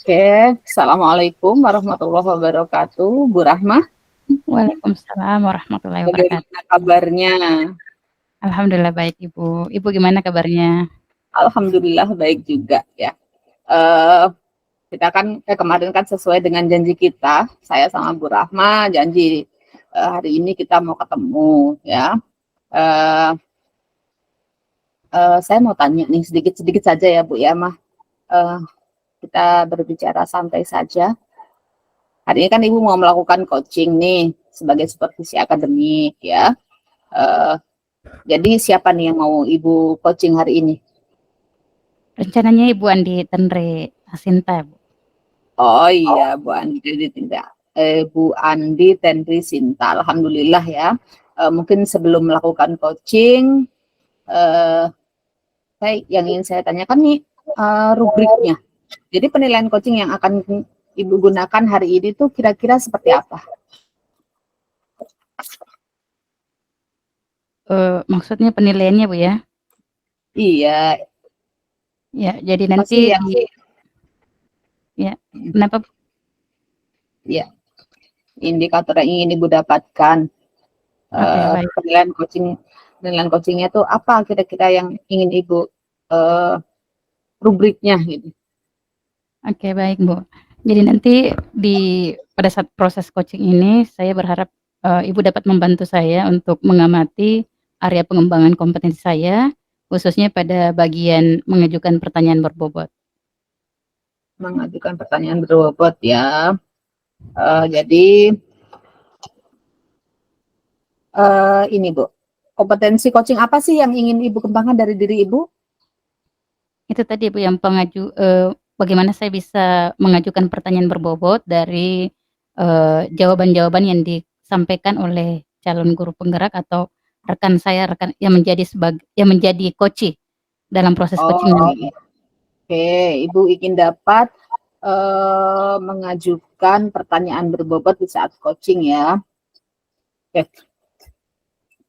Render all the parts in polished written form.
Oke, Assalamualaikum warahmatullahi wabarakatuh. Bu Rahma, Waalaikumsalam warahmatullahi wabarakatuh. bagaimana kabarnya? Alhamdulillah baik Ibu. Ibu gimana kabarnya? Alhamdulillah baik juga ya. Eh, kita kan kemarin kan sesuai dengan janji kita, saya sama Bu Rahma janji hari ini kita mau ketemu ya. Eh, saya mau tanya nih sedikit-sedikit saja ya Bu ya, mah. Eh, kita berbicara santai saja. Hari ini kan Ibu mau melakukan coaching nih sebagai supervisi akademik ya. Eh, Jadi siapa nih yang mau Ibu coaching hari ini? Rencananya Ibu Andi Tenre Asinta, Bu. Oh iya, Bu Andi Tinda. Bu Andi Tenri Sinta. Alhamdulillah ya. Mungkin sebelum melakukan coaching, eh, yang ingin saya tanyakan nih rubriknya. Jadi penilaian coaching yang akan Ibu gunakan hari ini tuh kira-kira seperti apa? Maksudnya penilaiannya Bu ya? Iya, Ya, jadi apa nanti sih yang ya, kenapa Bu? ya indikator yang ingin Ibu dapatkan? Oke, baik. Penilaian coachingnya tuh apa kira-kira yang ingin Ibu uh, rubriknya gitu. Oke, baik Bu. Jadi nanti pada saat proses coaching ini saya berharap Ibu dapat membantu saya untuk mengamati area pengembangan kompetensi saya, khususnya pada bagian mengajukan pertanyaan berbobot. Mengajukan pertanyaan berbobot ya. Jadi ini Bu, kompetensi coaching apa sih yang ingin Ibu kembangkan dari diri Ibu? Itu tadi Bu yang bagaimana saya bisa mengajukan pertanyaan berbobot dari, jawaban-jawaban yang disampaikan oleh calon guru penggerak atau rekan saya, yang menjadi coachee dalam proses coaching Oh, nanti. oke. Ibu ingin dapat mengajukan pertanyaan berbobot di saat coaching ya. Oke.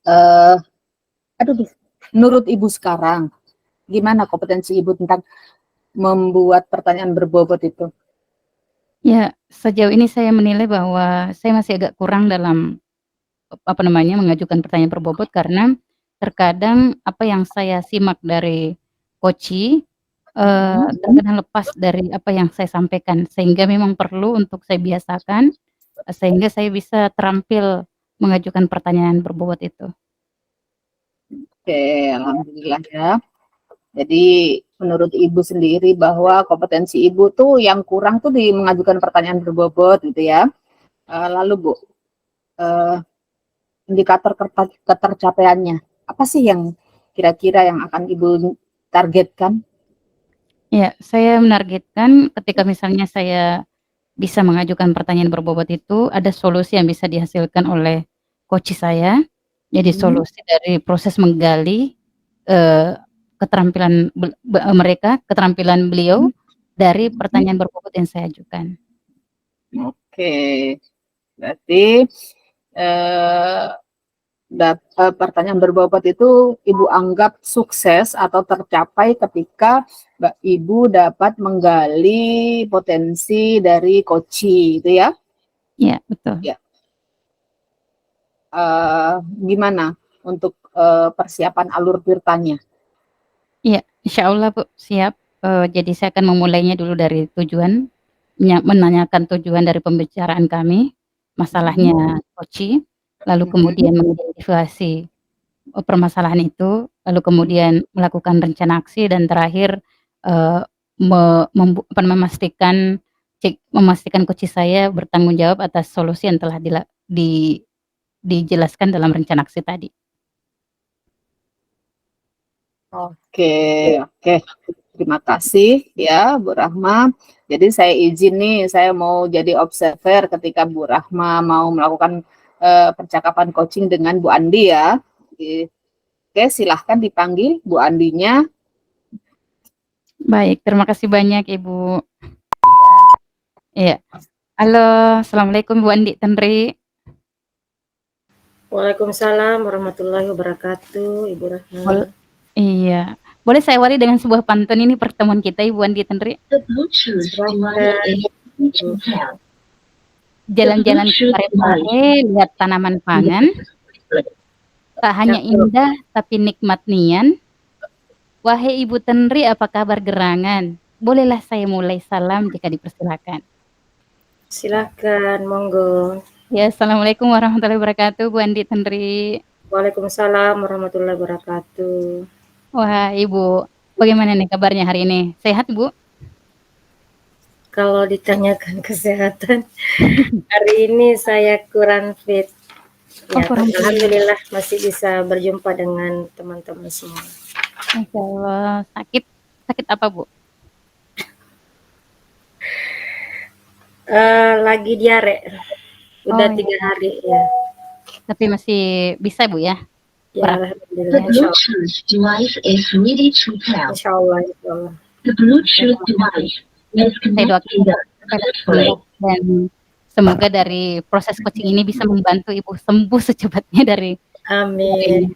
Uh, Aduh, menurut Ibu sekarang, gimana kompetensi Ibu tentang membuat pertanyaan berbobot itu? Ya, sejauh ini saya menilai bahwa saya masih agak kurang dalam, mengajukan pertanyaan berbobot karena terkadang apa yang saya simak dari coachee terkadang lepas dari apa yang saya sampaikan, sehingga memang perlu untuk saya biasakan, sehingga saya bisa terampil mengajukan pertanyaan berbobot itu. Oke, alhamdulillah ya. Jadi menurut Ibu sendiri bahwa kompetensi Ibu tuh yang kurang tuh di mengajukan pertanyaan berbobot gitu ya. Lalu Bu, uh, indikator ketercapaiannya apa sih yang kira-kira yang akan Ibu targetkan? Ya, saya menargetkan ketika misalnya saya bisa mengajukan pertanyaan berbobot itu, ada solusi yang bisa dihasilkan oleh coachee saya. Jadi Hmm. solusi dari proses menggali, eee, keterampilan beliau dari pertanyaan berbobot yang saya ajukan. Oke, berarti eh, pertanyaan berbobot itu Ibu anggap sukses atau tercapai ketika Ibu dapat menggali potensi dari coachee itu ya. Iya, betul. Ya, gimana untuk persiapan alur ceritanya? Iya, insyaallah Bu, siap. Jadi saya akan memulainya dulu dari tujuan, menanyakan tujuan dari pembicaraan kami, Mhm, masalahnya coachee, lalu mhm. kemudian mengidentifikasi, permasalahan itu, lalu kemudian melakukan rencana aksi dan terakhir, eee, me membu apa namanya, memastikan coachee saya bertanggung jawab atas solusi yang telah dijelaskan dalam rencana aksi tadi. Oke, oke. Terima kasih ya Bu Rahma. Jadi saya izin nih, saya mau jadi observer ketika Bu Rahma mau melakukan percakapan coaching dengan Bu Andi ya. Oke, silahkan dipanggil Bu Andinya. Baik, terima kasih banyak Ibu. Iya. Halo, assalamualaikum Bu Andi Tenri. Waalaikumsalam warahmatullahi wabarakatuh, Ibu Rahma. Iya, Boleh saya awali dengan sebuah pantun ini pertemuan kita, Ibu Andi Tenri? Jalan-jalan ke pare-pare, lihat tanaman pangan, tak hanya indah tapi nikmat nian. Wahai Ibu Tenri, apa kabar gerangan? Bolehlah saya mulai salam jika dipersilakan. Silakan, monggo. Ya, Assalamualaikum warahmatullahi wabarakatuh, Bu Andi Tenri. Waalaikumsalam warahmatullahi wabarakatuh. Wah, Ibu, bagaimana nih kabarnya hari ini? Sehat, Bu? Kalau ditanyakan kesehatan, hari ini saya kurang fit. Oh, Ya, kurang fit. alhamdulillah masih bisa berjumpa dengan teman-teman semua. Masya Allah, sakit apa, Bu? Lagi diare, udah Oh, 3 hari ya. Tapi masih bisa, Bu ya? Ya, alhamdulillah. The Bluetooth device is ready to pair. Insya Allah, insya Allah. The Bluetooth device is Saya connected doakan successfully. dan semoga dari proses coaching ini bisa membantu Ibu sembuh secepatnya dari Amin.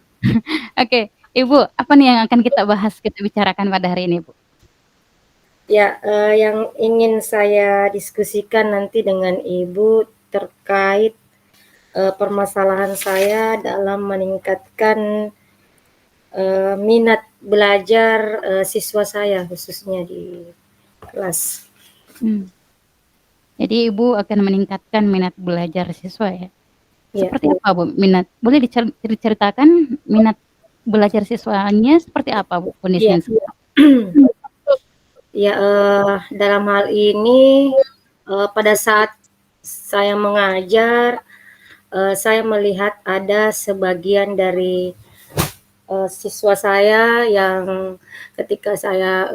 Oke, Ibu, apa nih yang akan kita bahas, kita bicarakan pada hari ini, Bu? Ya, yang ingin saya diskusikan nanti dengan Ibu terkait permasalahan saya dalam meningkatkan minat belajar siswa saya khususnya di kelas. Jadi Ibu akan meningkatkan minat belajar siswa ya? Ya, Seperti apa, Bu? Minat, boleh diceritakan minat belajar siswanya seperti apa, Bu, kondisinya? Ya, dalam hal ini pada saat saya mengajar, saya melihat ada sebagian dari siswa saya yang ketika saya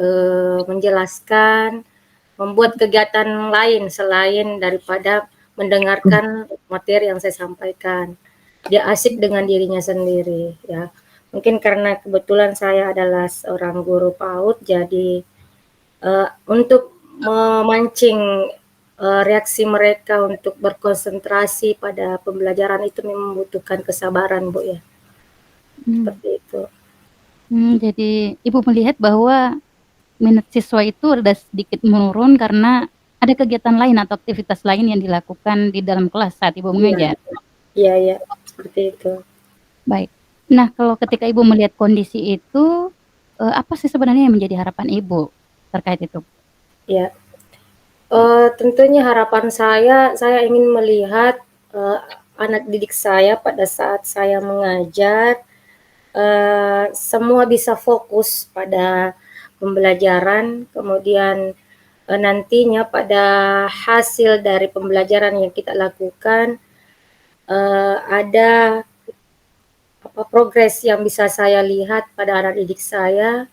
menjelaskan membuat kegiatan lain selain daripada mendengarkan materi yang saya sampaikan. Dia asik dengan dirinya sendiri ya. Mungkin karena kebetulan saya adalah seorang guru PAUD, jadi untuk memancing reaksi mereka untuk berkonsentrasi pada pembelajaran itu membutuhkan kesabaran, Bu ya. Seperti itu. Jadi Ibu melihat bahwa minat siswa itu ada sedikit menurun karena ada kegiatan lain atau aktivitas lain yang dilakukan di dalam kelas saat Ibu mengajar? Iya, seperti itu. Baik. Nah, kalau ketika Ibu melihat kondisi itu, apa sih sebenarnya yang menjadi harapan Ibu terkait itu? Ya, tentunya harapan saya ingin melihat anak didik saya pada saat saya mengajar, semua bisa fokus pada pembelajaran, kemudian nantinya pada hasil dari pembelajaran yang kita lakukan, ada progres yang bisa saya lihat pada anak didik saya,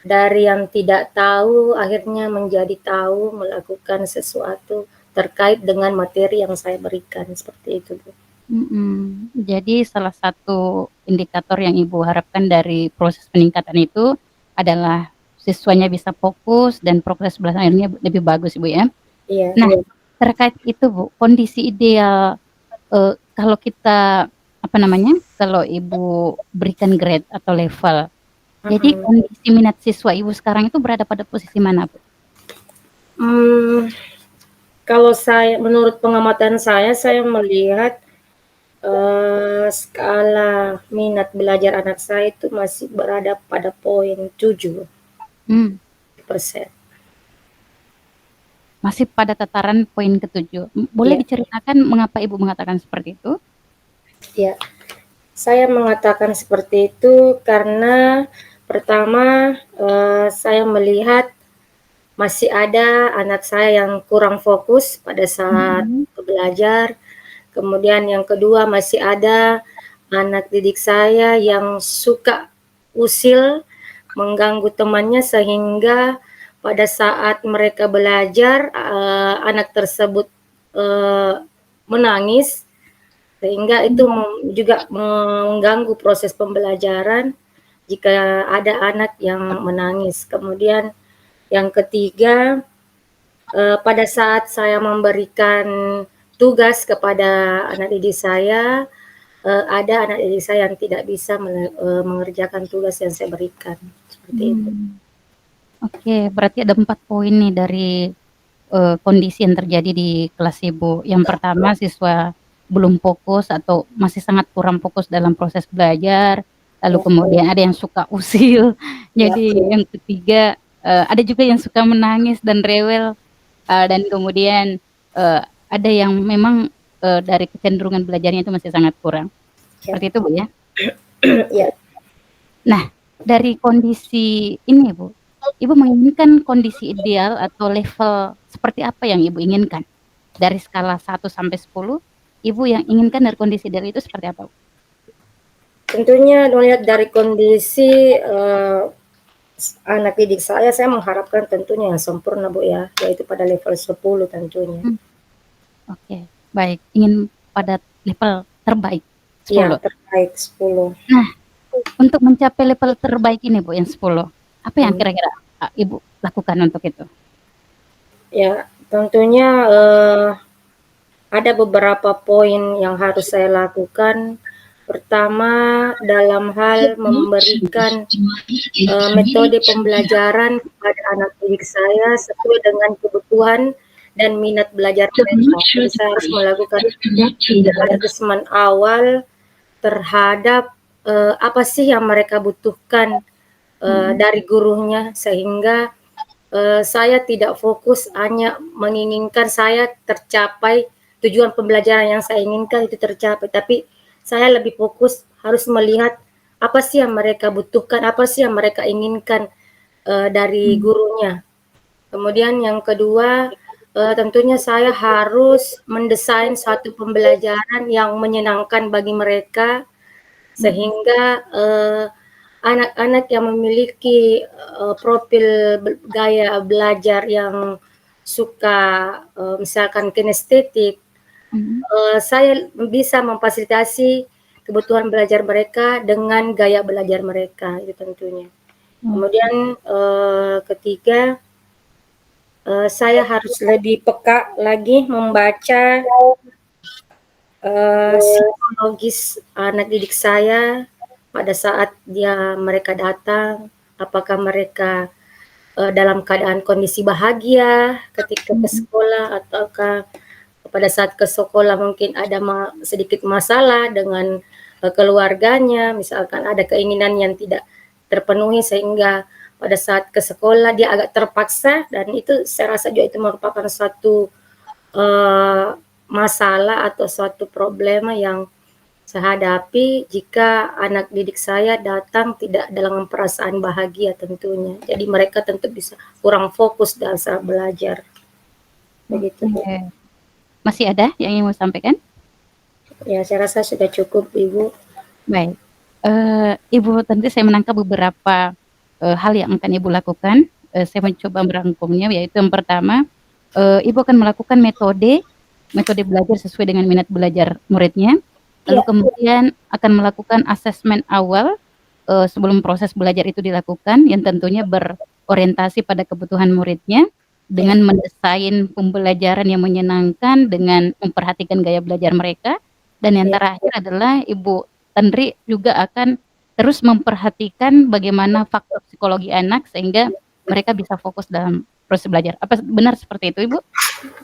dari yang tidak tahu akhirnya menjadi tahu, melakukan sesuatu terkait dengan materi yang saya berikan, seperti itu, Bu. Jadi salah satu indikator yang Ibu harapkan dari proses peningkatan itu adalah siswanya bisa fokus dan progres belajarnya lebih bagus, Ibu ya? Iya. Nah, terkait itu, Bu, kondisi ideal kalau kita kalau Ibu berikan grade atau level, jadi kondisi minat siswa Ibu sekarang itu berada pada posisi mana, Bu? Kalau menurut pengamatan saya melihat skala minat belajar anak saya itu masih berada pada poin 7%. Masih pada tataran poin ke-7. Boleh diceritakan mengapa Ibu mengatakan seperti itu? Ya, saya mengatakan seperti itu karena pertama, saya melihat masih ada anak saya yang kurang fokus pada saat belajar. Kemudian yang kedua, masih ada anak didik saya yang suka usil, mengganggu temannya, sehingga pada saat mereka belajar, anak tersebut menangis, sehingga itu juga mengganggu proses pembelajaran jika ada anak yang menangis. Kemudian yang ketiga, pada saat saya memberikan tugas kepada anak didik saya, ada anak didik saya yang tidak bisa mengerjakan tugas yang saya berikan. seperti itu. Oke, berarti ada 4 poin nih dari kondisi yang terjadi di kelas Ibu. Yang pertama, siswa belum fokus atau masih sangat kurang fokus dalam proses belajar, lalu Ya, kemudian ada yang suka usil. ya, Jadi yang ketiga, ada juga yang suka menangis dan rewel, dan kemudian ada yang memang dari kecenderungan belajarnya itu masih sangat kurang. ya, Seperti itu, Bu, ya? ya. Nah, dari kondisi ini, Bu, Ibu menginginkan kondisi ideal atau level seperti apa yang Ibu inginkan? Dari skala 1 sampai 10, Ibu yang inginkan dari kondisi ideal itu seperti apa, Bu? Tentunya melihat dari kondisi anak didik saya mengharapkan tentunya yang sempurna, Bu, ya, yaitu pada level 10 tentunya. Oke, baik. Ingin pada level terbaik, Ya, 10. terbaik 10. Nah, untuk mencapai level terbaik ini, Bu, yang 10, apa yang kira-kira Ibu lakukan untuk itu? Ya, tentunya ada beberapa poin yang harus saya lakukan. Pertama, dalam hal memberikan metode pembelajaran kepada anak didik saya sesuai dengan kebutuhan dan minat belajar The mereka. Jadi Bluetooth saya harus device melakukan is connected. assessment awal terhadap apa sih yang mereka butuhkan dari gurunya, sehingga saya tidak fokus hanya menginginkan saya tercapai tujuan pembelajaran yang saya inginkan itu tercapai, tapi saya lebih fokus harus melihat apa sih yang mereka butuhkan, apa sih yang mereka inginkan dari gurunya. Kemudian yang kedua, tentunya saya harus mendesain satu pembelajaran yang menyenangkan bagi mereka, sehingga anak-anak yang memiliki profil gaya belajar yang suka misalkan kinestetik, saya bisa memfasilitasi kebutuhan belajar mereka dengan gaya belajar mereka itu tentunya. Kemudian ketiga, saya harus lebih peka lagi membaca psikologis anak didik saya pada saat mereka datang, apakah mereka dalam keadaan kondisi bahagia ketika ke sekolah, ataukah pada saat ke sekolah mungkin ada sedikit masalah dengan keluarganya, misalkan ada keinginan yang tidak terpenuhi sehingga pada saat ke sekolah dia agak terpaksa, dan itu saya rasa juga itu merupakan suatu masalah atau suatu problema yang saya hadapi jika anak didik saya datang tidak dalam perasaan bahagia tentunya. Jadi mereka tentu bisa kurang fokus dalam saat belajar. Begitu. Oke. Masih ada yang ingin mau sampaikan? Ya, saya rasa sudah cukup, Ibu. Baik. Ibu, tentu saya menangkap beberapa hal yang akan Ibu lakukan. Saya mencoba merangkumnya, yaitu yang pertama, Ibu akan melakukan metode belajar sesuai dengan minat belajar muridnya. Lalu kemudian akan melakukan asesmen awal sebelum proses belajar itu dilakukan, yang tentunya berorientasi pada kebutuhan muridnya, dengan mendesain pembelajaran yang menyenangkan, dengan memperhatikan gaya belajar mereka. Dan yang terakhir adalah Ibu Tendri juga akan terus memperhatikan bagaimana faktor psikologi anak sehingga mereka bisa fokus dalam proses belajar. Apa benar seperti itu, Ibu?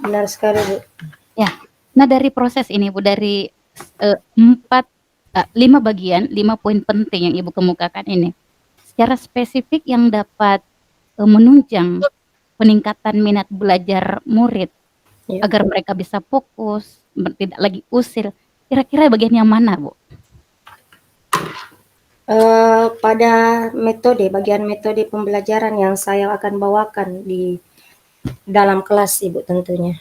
Benar sekali, Bu. Ya. Nah, dari proses ini, Bu, dari 5 bagian, 5 poin penting yang Ibu kemukakan ini, secara spesifik yang dapat menunjang peningkatan minat belajar murid agar mereka bisa fokus, tidak lagi usil, kira-kira bagian yang mana, Bu? Pada bagian metode pembelajaran yang saya akan bawakan di dalam kelas, Ibu, tentunya.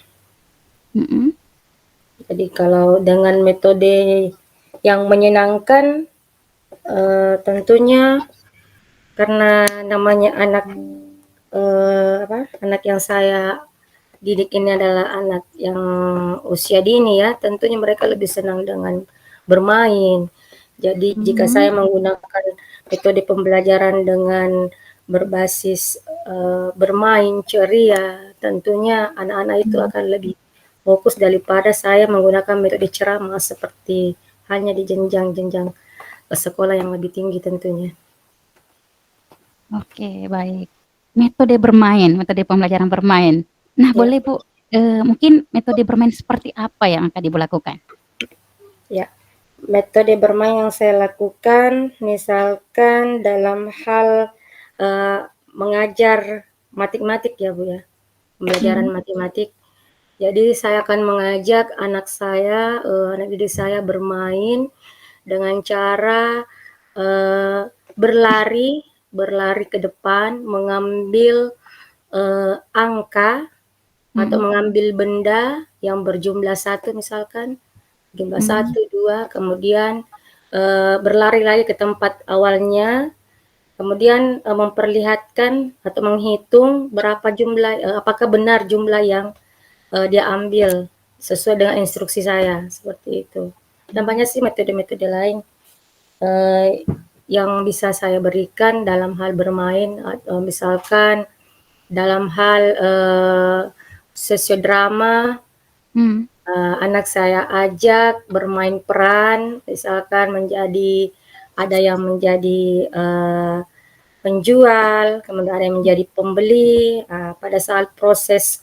Jadi kalau dengan metode yang menyenangkan, tentunya karena namanya anak yang saya didik ini adalah anak yang usia dini, ya, tentunya mereka lebih senang dengan bermain. Jadi jika saya menggunakan metode pembelajaran dengan berbasis bermain ceria, tentunya anak-anak itu akan lebih fokus daripada saya menggunakan metode ceramah seperti hanya di jenjang-jenjang sekolah yang lebih tinggi tentunya. Oke, baik. Metode bermain, metode pembelajaran bermain. Nah, Ya, boleh Bu, mungkin metode bermain seperti apa yang akan Ibu lakukan? ya. Metode bermain yang saya lakukan, misalkan dalam hal mengajar matematik ya Bu ya, pembelajaran Hmm. matematik. Jadi saya akan mengajak anak saya, anak didik saya bermain dengan cara berlari, berlari ke depan, mengambil angka atau Mhm. mengambil benda yang berjumlah 1 misalkan, jumlah Hmm. 1, 2, kemudian berlari lagi ke tempat awalnya, kemudian memperlihatkan atau menghitung berapa jumlah, apakah benar jumlah yang dia ambil sesuai dengan instruksi saya, seperti itu. Dan banyak sih metode-metode lain yang bisa saya berikan dalam hal bermain, atau misalkan dalam hal sosiodrama, Hmm. anak saya ajak bermain peran, misalkan ada yang menjadi penjual, kemudian ada yang menjadi pembeli. Pada saat proses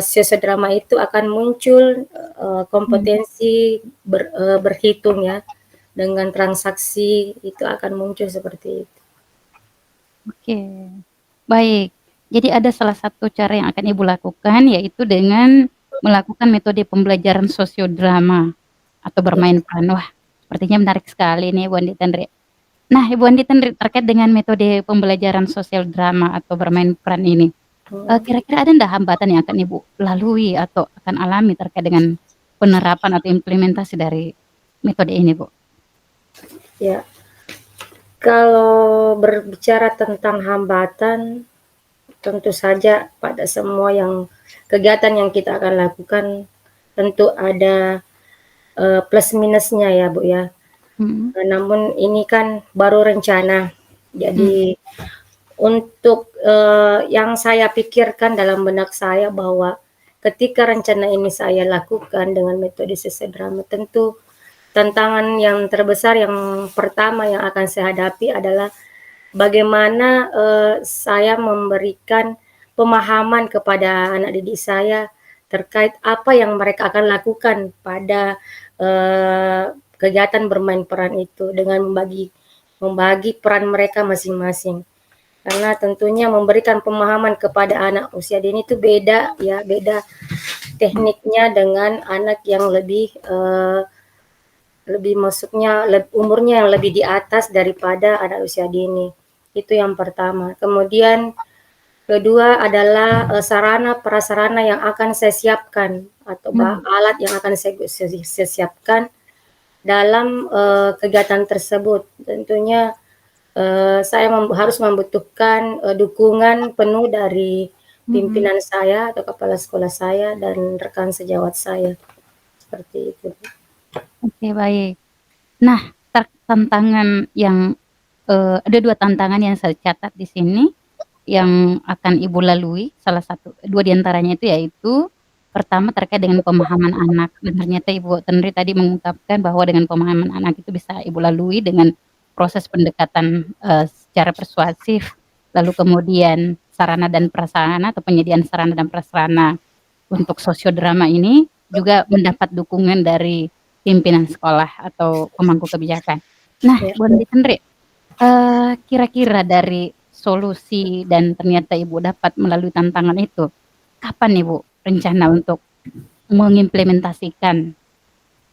sosiodrama itu akan muncul Hmm. kompetensi berhitung ya, dengan transaksi itu akan muncul seperti itu. Oke, baik. Jadi ada salah satu cara yang akan Ibu lakukan, yaitu dengan melakukan metode pembelajaran sosiodrama atau Ya. bermain peran. Wah, sepertinya menarik sekali nih Ibu Andi Tandri. Nah, Ibu Andi Tandri, terkait dengan metode pembelajaran sosial drama atau bermain peran ini, kira-kira ada ndak hambatan yang akan Ibu lalui atau akan alami terkait dengan penerapan atau implementasi dari metode ini, Bu? Ya, kalau berbicara tentang hambatan, tentu saja pada semua kegiatan yang kita akan lakukan tentu ada plus minusnya ya Bu ya. Mhm. Namun ini kan baru rencana. Mhm. Jadi untuk yang saya pikirkan dalam benak saya bahwa ketika rencana ini saya lakukan dengan metode sosiodrama, tentu tantangan yang terbesar yang pertama yang akan saya hadapi adalah bagaimana saya memberikan pemahaman kepada anak didik saya terkait apa yang mereka akan lakukan pada kegiatan bermain peran itu dengan membagi peran mereka masing-masing. Karena tentunya memberikan pemahaman kepada anak usia dini itu beda ya, beda tekniknya dengan anak yang lebih masuknya umurnya yang lebih di atas daripada anak usia dini. Itu yang pertama. Kemudian kedua adalah sarana prasarana yang akan saya siapkan atau alat yang akan saya siapkan dalam kegiatan tersebut. Tentunya saya harus membutuhkan dukungan penuh dari Mhm. pimpinan saya atau kepala sekolah saya dan rekan sejawat saya. Seperti itu. Oke, baik. Nah, tantangan yang ada 2 tantangan yang saya catat di sini, yang akan Ibu lalui, salah satu 2 di antaranya itu yaitu, pertama terkait dengan pemahaman anak, dan ternyata Ibu Tenri tadi mengungkapkan bahwa dengan pemahaman anak itu bisa Ibu lalui dengan proses pendekatan, secara persuasif, lalu kemudian sarana dan prasarana atau penyediaan sarana dan prasarana untuk sosiodrama ini juga mendapat dukungan dari pimpinan sekolah atau pemangku kebijakan. Nah, Ya. Bu Andi Tendri, kira-kira dari solusi dan ternyata Ibu dapat melalui tantangan itu, kapan Ibu rencana untuk mengimplementasikan Ya,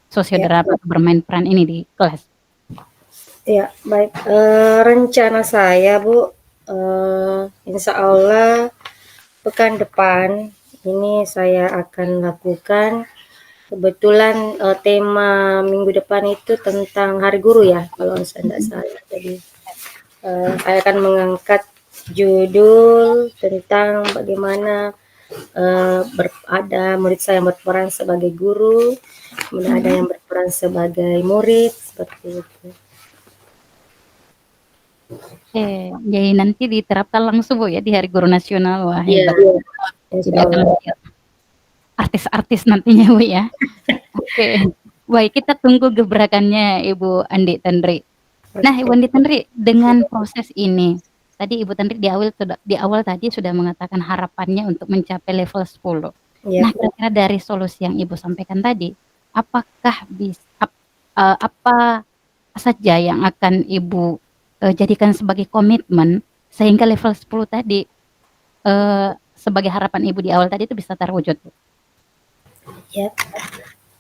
sosiodrama atau bermain peran ini di kelas? ya, baik. Rencana saya, Bu, insya Allah pekan depan ini saya akan lakukan. Kebetulan tema minggu depan itu tentang Hari Guru ya, kalau saya tidak salah. Jadi saya akan mengangkat judul tentang bagaimana ada murid saya yang berperan sebagai guru, kemudian ada yang berperan sebagai murid, seperti itu. Oke, jadi nanti diterapkan langsung Bu ya di Hari Guru Nasional. Wah, Iya, hebat. Jadi insya akan Allah. lebih artis-artis nantinya Bu ya. Oke, baik, kita tunggu gebrakannya Ibu Andi Tendri. Nah, Ibu Andi Tendri, dengan proses ini, tadi Ibu Tendri di awal tadi sudah mengatakan harapannya untuk mencapai level 10. Ya, Nah, kira-kira dari solusi yang Ibu sampaikan tadi, apakah apa saja yang akan Ibu, jadikan sebagai komitmen sehingga level 10 tadi, sebagai harapan Ibu di awal tadi itu bisa terwujud, Bu? ya.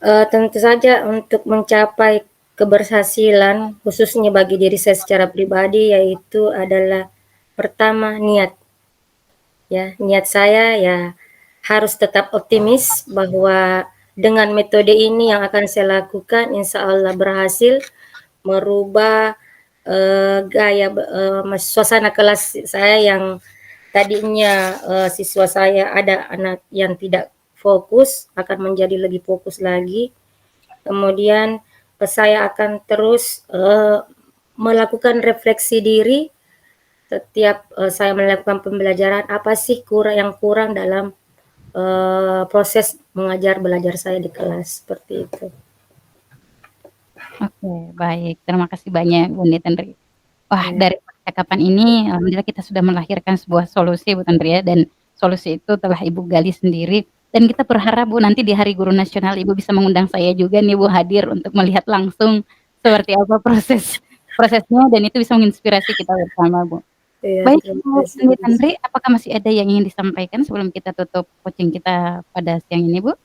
Tentu saja untuk mencapai keberhasilan, khususnya bagi diri saya secara pribadi, yaitu adalah pertama niat. Ya, niat saya ya harus tetap optimis bahwa dengan metode ini yang akan saya lakukan, insya Allah berhasil merubah suasana kelas saya yang tadinya siswa saya ada anak yang tidak fokus akan menjadi lebih fokus lagi. Kemudian saya akan terus melakukan refleksi diri setiap saya melakukan pembelajaran, apa sih yang kurang dalam proses mengajar belajar saya di kelas, seperti itu. Oke, baik. Terima kasih banyak Bu Tendri. Wah, Ya. dari percakapan ini alhamdulillah kita sudah melahirkan sebuah solusi Bu Tendri ya, dan solusi itu telah Ibu gali sendiri dan kita berharap Bu nanti di Hari Guru Nasional Ibu bisa mengundang saya juga nih Bu hadir untuk melihat langsung seperti apa prosesnya dan itu bisa menginspirasi kita bersama Bu. Ya, Baik terima Bu kasih. Tendri, apakah masih ada yang ingin disampaikan sebelum kita tutup coaching kita pada siang ini Bu?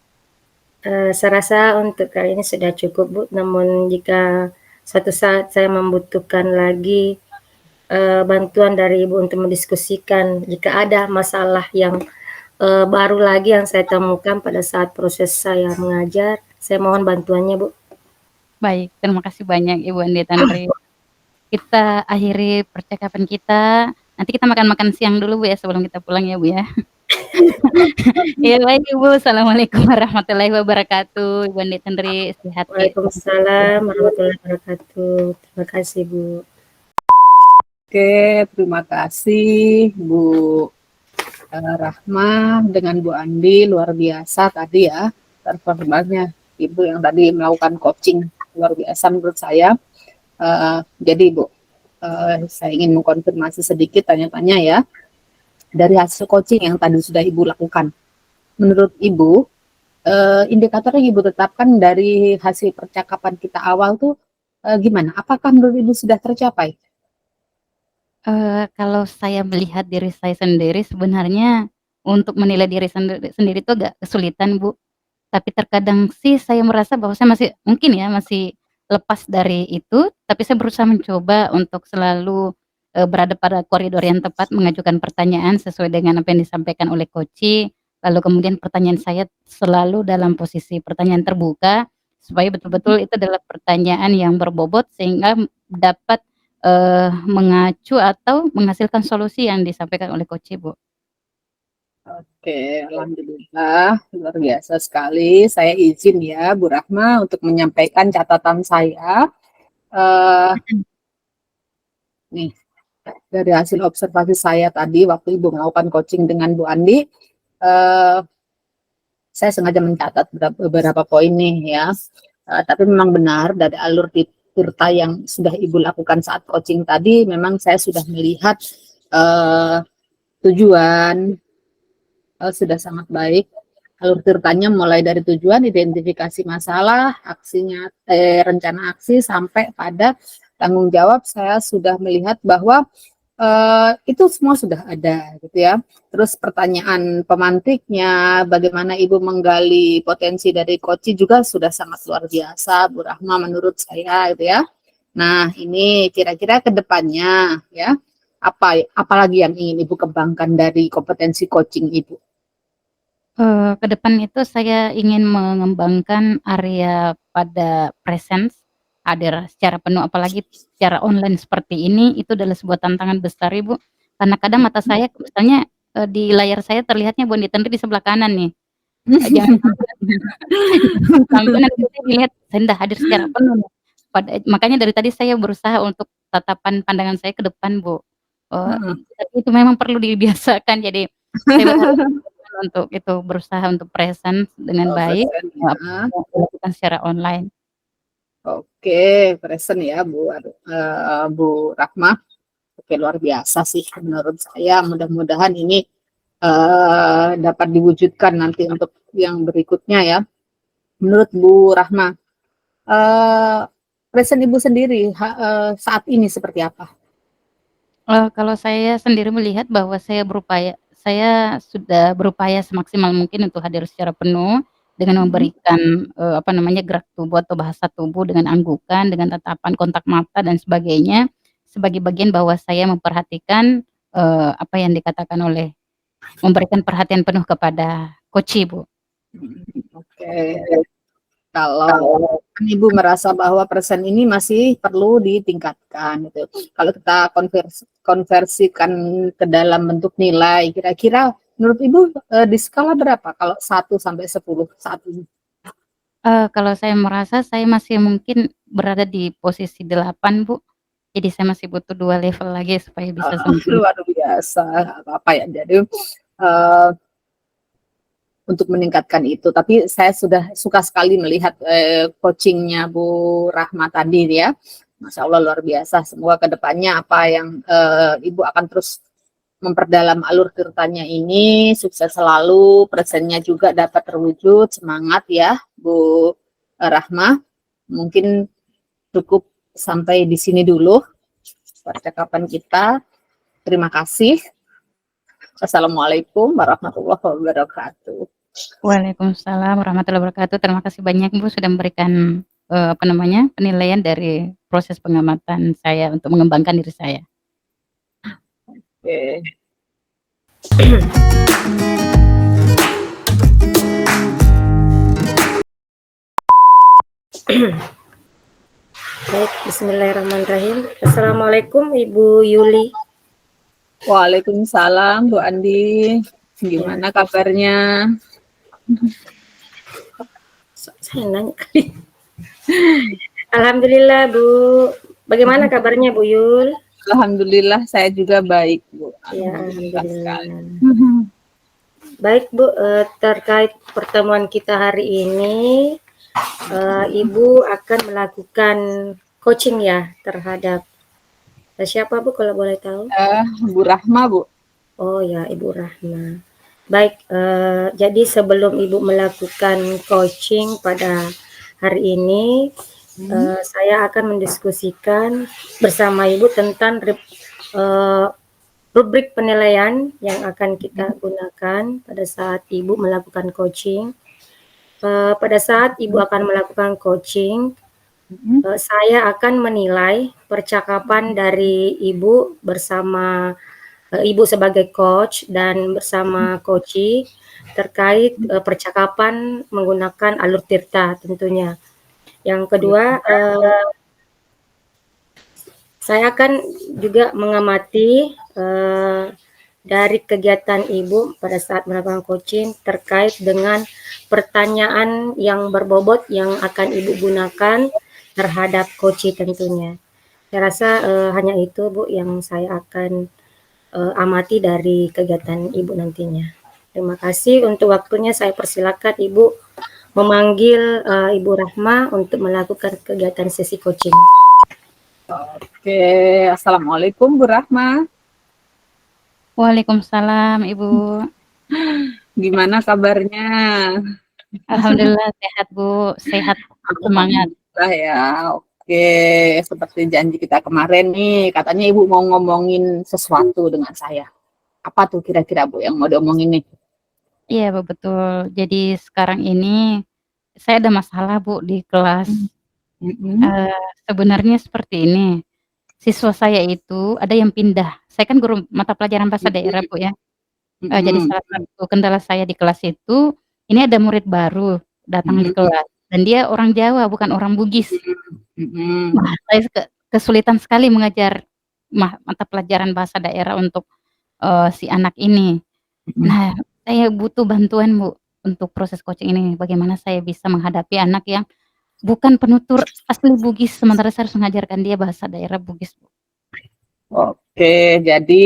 Saya rasa untuk kali ini sudah cukup Bu, namun jika suatu saat saya membutuhkan lagi bantuan dari Ibu untuk mendiskusikan jika ada masalah yang baru lagi yang saya temukan pada saat proses saya mengajar, saya mohon bantuannya Bu. Baik, terima kasih banyak Ibu Andi Tandri. Kita akhiri percakapan kita. Nanti kita makan-makan siang dulu Bu ya sebelum kita pulang ya Bu ya. Iya baik Ibu. Assalamualaikum warahmatullahi wabarakatuh. Ibu Andi Tandri sehat ya. Waalaikumsalam warahmatullahi wabarakatuh. Terima kasih Bu. Oke, terima kasih Bu Rahma dengan Bu Andi, luar biasa tadi ya performanya Ibu yang tadi melakukan coaching, luar biasa menurut saya. Jadi Bu, saya ingin mengkonfirmasi sedikit tanya-tanya ya dari hasil coaching yang tadi sudah Ibu lakukan. Menurut Ibu, indikator yang Ibu tetapkan dari hasil percakapan kita awal tuh gimana? Apakah menurut Ibu sudah tercapai? Kalau saya melihat diri saya sendiri sebenarnya untuk menilai diri sendiri itu agak kesulitan Bu. Tapi terkadang sih saya merasa bahwa saya masih mungkin ya masih lepas dari itu, tapi saya berusaha mencoba untuk selalu, berada pada koridor yang tepat, mengajukan pertanyaan sesuai dengan apa yang disampaikan oleh coach, lalu kemudian pertanyaan saya selalu dalam posisi pertanyaan terbuka, supaya betul-betul itu adalah pertanyaan yang berbobot sehingga dapat, mengacu atau menghasilkan solusi yang disampaikan oleh coach, Bu. Oke, alhamdulillah, luar biasa sekali. Saya izin ya, Bu Rahma, untuk menyampaikan catatan saya. Nih, dari hasil observasi saya tadi, waktu Ibu melakukan coaching dengan Bu Andi, saya sengaja mencatat beberapa poin nih ya. Tapi memang benar dari alur Tirta yang sudah Ibu lakukan saat coaching tadi, memang saya sudah melihat tujuan sudah sangat baik. Alur Tirtanya mulai dari tujuan, identifikasi masalah, aksinya, rencana aksi sampai pada tanggung jawab. Saya sudah melihat bahwa itu semua sudah ada, gitu ya. Terus pertanyaan pemantiknya, bagaimana Ibu menggali potensi dari coach juga sudah sangat luar biasa, Bu Rahma, menurut saya, gitu ya. Nah, ini kira-kira ke depannya, ya, apalagi yang ingin Ibu kembangkan dari kompetensi coaching Ibu? Ke depan itu saya ingin mengembangkan area pada presence, hadir secara penuh apalagi secara online seperti ini, itu adalah sebuah tantangan besar Ibu. Karena kadang mata saya misalnya, di layar saya terlihatnya Bu Andi di sebelah kanan nih, jangan sampai nanti saya dilihat saya tidak hadir secara penuh nih. Makanya dari tadi saya berusaha untuk tatapan pandangan saya ke depan Bu, tapi itu memang perlu dibiasakan jadi saya berharap untuk itu berusaha untuk present dengan baik, Present ya. dilakukan secara online. Oke, present ya Bu Rahma. Oke, luar biasa sih menurut saya. Mudah-mudahan ini dapat diwujudkan nanti untuk yang berikutnya ya. Menurut Bu Rahma, present Ibu sendiri saat ini seperti apa? Kalau saya sendiri melihat bahwa saya sudah berupaya semaksimal mungkin untuk hadir secara penuh dengan memberikan, apa namanya, gerak tubuh atau bahasa tubuh dengan anggukan, dengan tatapan, kontak mata dan sebagainya, sebagai bagian bahwa saya memperhatikan, apa yang dikatakan oleh memberikan perhatian penuh kepada coach, Bu. Oke, kalau Ibu merasa bahwa persen ini masih perlu ditingkatkan gitu. Kalau kita konversikan ke dalam bentuk nilai, kira-kira menurut Ibu di skala berapa kalau 1 sampai 10 saat ini? Kalau saya merasa saya masih mungkin berada di posisi 8, Bu. Jadi saya masih butuh 2 level lagi supaya bisa sempurna. Luar biasa, apa ya, jadi eee, untuk meningkatkan itu. Tapi saya sudah suka sekali melihat coaching-nya Bu Rahma tadi ya. Masya Allah luar biasa. Semoga kedepannya apa yang Ibu akan terus memperdalam alur tirtanya ini, sukses selalu, presennya juga dapat terwujud, semangat ya Bu Rahma. Mungkin cukup sampai di sini dulu percakapan kita. Terima kasih. Assalamualaikum warahmatullahi wabarakatuh. Waalaikumsalam warahmatullahi wabarakatuh. Terima kasih banyak Bu sudah memberikan, apa namanya, penilaian dari proses pengamatan saya untuk mengembangkan diri saya. Oke. Baik, bismillahirrahmanirrahim. Assalamualaikum Ibu Yuli. Waalaikumsalam Bu Andi. Gimana kabarnya? Saya nanya kali. Alhamdulillah Bu. Bagaimana kabarnya Bu Yul? Alhamdulillah saya juga baik Bu. Ya, Alhamdulillah sekali. alhamdulillah. Baik Bu, terkait pertemuan kita hari ini, Ibu akan melakukan coaching ya terhadap siapa Bu kalau boleh tahu? Bu Rahma Bu. Oh ya, Ibu Rahma. Baik, jadi sebelum Ibu melakukan coaching pada hari ini, saya akan mendiskusikan bersama Ibu tentang rubrik penilaian yang akan kita gunakan pada saat Ibu melakukan coaching. Pada saat Ibu akan melakukan coaching, saya akan menilai percakapan dari Ibu bersama Ibu sebagai coach dan bersama coachee terkait percakapan menggunakan alur tirta tentunya. Yang kedua, saya akan juga mengamati dari kegiatan Ibu pada saat melakukan coaching terkait dengan pertanyaan yang berbobot yang akan Ibu gunakan terhadap coachee tentunya. Saya rasa hanya itu Bu yang saya akan amati dari kegiatan Ibu nantinya. Terima kasih untuk waktunya. Saya persilakan Ibu memanggil Ibu Rahma untuk melakukan kegiatan sesi coaching. Oke, Assalamualaikum Bu Rahma. Waalaikumsalam Ibu. Gimana kabarnya? Alhamdulillah sehat Bu, sehat semangat. Alhamdulillah ya. Oke, seperti janji kita kemarin nih, katanya Ibu mau ngomongin sesuatu dengan saya. Apa tuh kira-kira Bu yang mau diomongin nih? Iya Bu, betul. Jadi sekarang ini saya ada masalah Bu di kelas. Sebenarnya seperti ini, siswa saya itu ada yang pindah. Saya kan guru mata pelajaran bahasa daerah Bu ya. Jadi salah satu kendala saya di kelas itu, ini ada murid baru datang di kelas dan dia orang Jawa bukan orang Bugis. Wah, saya kesulitan sekali mengajar mata pelajaran bahasa daerah untuk, si anak ini. Nah, saya butuh bantuan Bu, untuk proses coaching ini. Bagaimana saya bisa menghadapi anak yang bukan penutur asli Bugis, sementara saya harus mengajarkan dia bahasa daerah Bugis Bu. Oke, jadi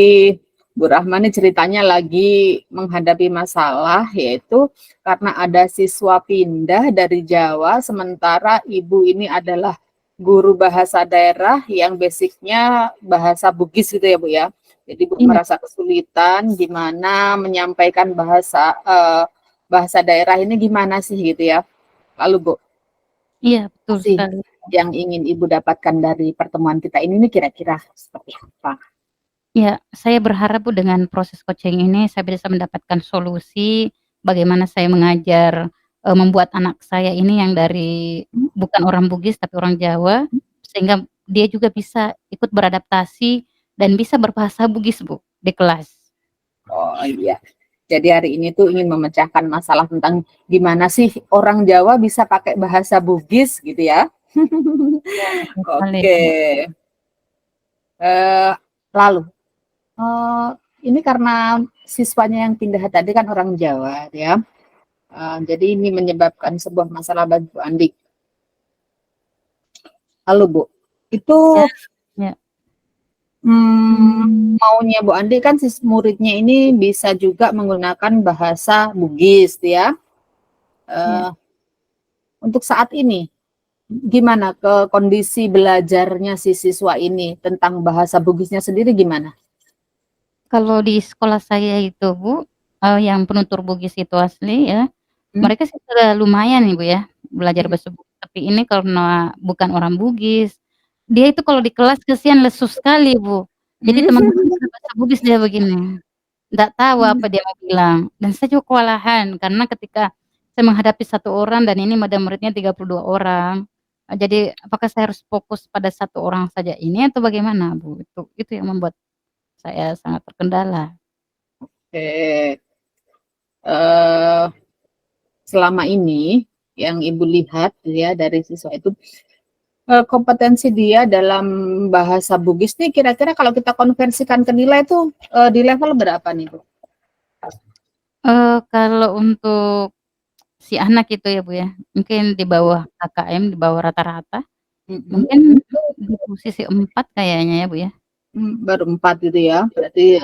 Bu Rahma ini ceritanya lagi menghadapi masalah, yaitu karena ada siswa pindah dari Jawa, sementara Ibu ini adalah guru bahasa daerah yang basicnya bahasa Bugis gitu ya Bu ya. Jadi Bu Iya, merasa kesulitan gimana menyampaikan bahasa daerah ini gimana sih gitu ya. Lalu Bu, iya betul sih sekali. yang ingin Ibu dapatkan dari pertemuan kita ini nih kira-kira seperti apa? Ya, saya berharap Bu dengan proses coaching ini saya bisa mendapatkan solusi bagaimana saya mengajar, membuat anak saya ini yang dari bukan orang Bugis tapi orang Jawa, sehingga dia juga bisa ikut beradaptasi dan bisa berbahasa Bugis Bu, di kelas. Oh iya. Jadi hari ini tuh ingin memecahkan masalah tentang gimana sih orang Jawa bisa pakai bahasa Bugis gitu ya. Iya, betul sekali Oke. Bu. Eh, lalu eh, ini karena siswanya yang pindah tadi kan orang Jawa ya. Jadi ini menyebabkan sebuah masalah bagi Bu Andi. Lalu Bu, itu Ya, ya. maunya Bu Andi kan muridnya ini bisa juga menggunakan bahasa Bugis ya. Ya. Eh, untuk saat ini gimana ke kondisi belajarnya si siswa ini tentang bahasa Bugisnya sendiri gimana? Kalau di sekolah saya itu Bu, yang penutur Bugis itu asli ya, Hmm? mereka sih sudah lumayan nih Bu ya, belajar Hmm. bahasa Bugis, tapi ini karena bukan orang Bugis, dia itu kalau di kelas kasihan lesu sekali Bu. Jadi teman-teman pada bahasa Bugis dia begini, nggak tahu apa dia mau bilang, dan saya juga kewalahan karena ketika saya menghadapi 1 orang dan ini muridnya 32 orang, jadi apakah saya harus fokus pada 1 orang saja ini atau bagaimana Bu? Itu yang membuat saya sangat terkendala. Eh, eh, selama ini yang Ibu lihat ya dari siswa itu kompetensi dia dalam bahasa Bugis nih kira-kira kalau kita konversikan ke nilai itu di level berapa nih Bu? Kalau untuk si anak itu ya, Bu, ya, mungkin di bawah KKM, di bawah rata-rata, Mm-mm. mungkin di posisi 4 kayaknya ya, Bu, ya. Baru 4 gitu ya, berarti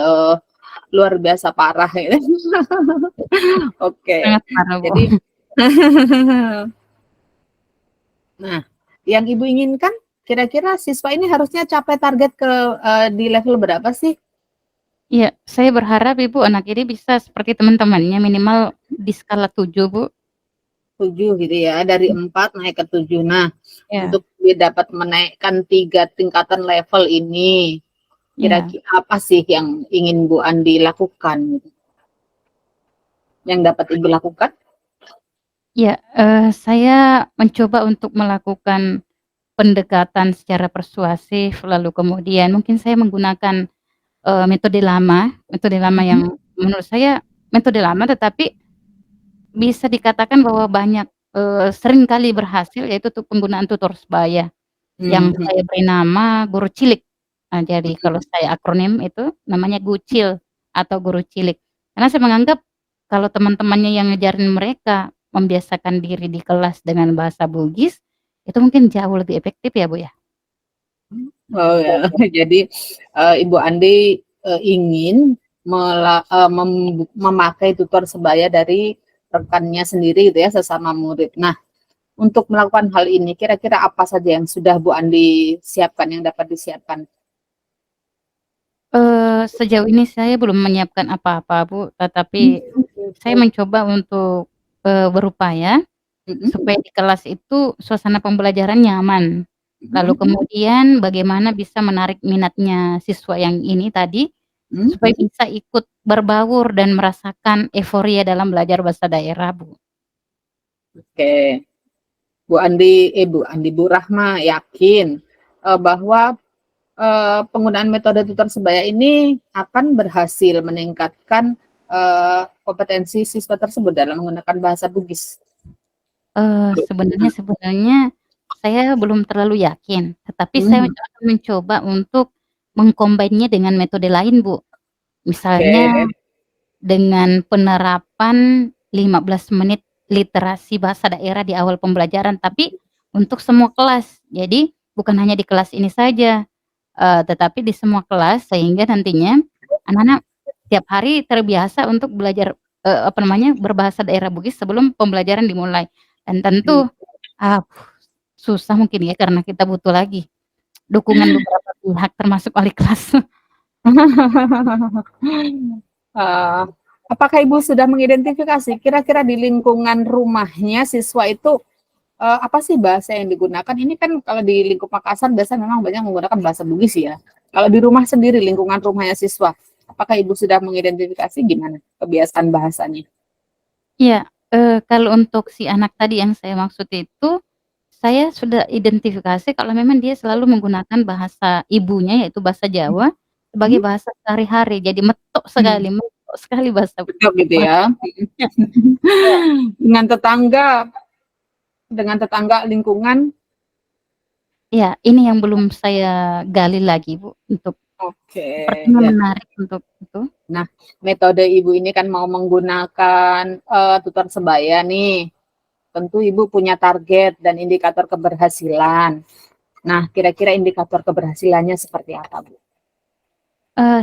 luar biasa parah ya. Oke, Sangat parah, Bu. jadi nah, yang Ibu inginkan kira-kira siswa ini harusnya capai target di level berapa sih? Iya, saya berharap Ibu anak ini bisa seperti teman-temannya minimal di skala 7, Bu. 7 gitu ya, dari 4 naik ke 7. Nah, Iya, untuk dia dapat menaikkan 3 tingkatan level ini, iya. kira-kira apa sih yang ingin Bu Andi lakukan gitu? Yang dapat Ibu lakukan? Iya, saya mencoba untuk melakukan pendekatan secara persuasif, lalu kemudian mungkin saya menggunakan, metode lama yang Mhm, menurut saya metode lama tetapi bisa dikatakan bahwa banyak, sering kali berhasil yaitu penggunaan tutor sebaya yang mhm, saya beri nama guru cilik. Jadi kalau mhm. saya akronim itu namanya GUCIL atau guru cilik. Karena saya menganggap kalau teman-temannya yang ngajarin mereka membiasakan diri di kelas dengan bahasa Bugis, itu mungkin jauh lebih efektif ya, Bu, ya? Oh ya, jadi Ibu Andi ingin memakai tutor sebaya dari rekannya sendiri gitu ya, sesama murid. Nah, untuk melakukan hal ini, kira-kira apa saja yang sudah Bu Andi siapkan, yang dapat disiapkan? Sejauh ini saya belum menyiapkan apa-apa, Bu, tetapi saya mencoba untuk, berupaya Mhm, supaya di kelas itu suasana pembelajaran nyaman. Lalu mhm, kemudian bagaimana bisa menarik minatnya siswa yang ini tadi, mhm. supaya bisa ikut berbaur dan merasakan euforia dalam belajar bahasa daerah, Bu. Oke, Bu Rahma yakin bahwa penggunaan metode tutor sebaya ini akan berhasil meningkatkan kompetensi siswa tersebut dalam menggunakan bahasa Bugis. Sebenarnya saya belum terlalu yakin, tetapi saya Mhm, akan mencoba untuk meng-combine-nya dengan metode lain, Bu. Misalnya oke. dengan penerapan 15 menit literasi bahasa daerah di awal pembelajaran, tapi untuk semua kelas. Jadi bukan hanya di kelas ini saja, tetapi di semua kelas sehingga nantinya anak-anak tiap hari terbiasa untuk belajar, berbahasa daerah Bugis sebelum pembelajaran dimulai. Dan Mhm. tentu, ah, susah mungkin ya karena kita butuh lagi dukungan beberapa pihak termasuk wali kelas. Eh, apakah Ibu sudah mengidentifikasi kira-kira di lingkungan rumahnya siswa itu apa sih bahasa yang digunakan? Ini kan kalau di lingkup Makassar biasanya memang banyak menggunakan bahasa Bugis ya. Kalau di rumah sendiri, lingkungan rumahnya siswa, apakah Ibu sudah mengidentifikasi gimana kebiasaan bahasanya? Iya, kalau untuk si anak tadi yang saya maksud itu, saya sudah identifikasi kalau memang dia selalu menggunakan bahasa ibunya yaitu bahasa Jawa sebagai Hmm? bahasa sehari-hari. Jadi metok sekali bahasa Betul gitu bahasa ya. iya. Dengan tetangga lingkungan. Iya, ini yang belum saya gali lagi, Bu, untuk Oke, sepertinya ya. menarik untuk itu. Nah, metode Ibu ini kan mau menggunakan tutor sebaya nih. Tentu Ibu punya target dan indikator keberhasilan. Nah, kira-kira indikator keberhasilannya seperti apa, Bu?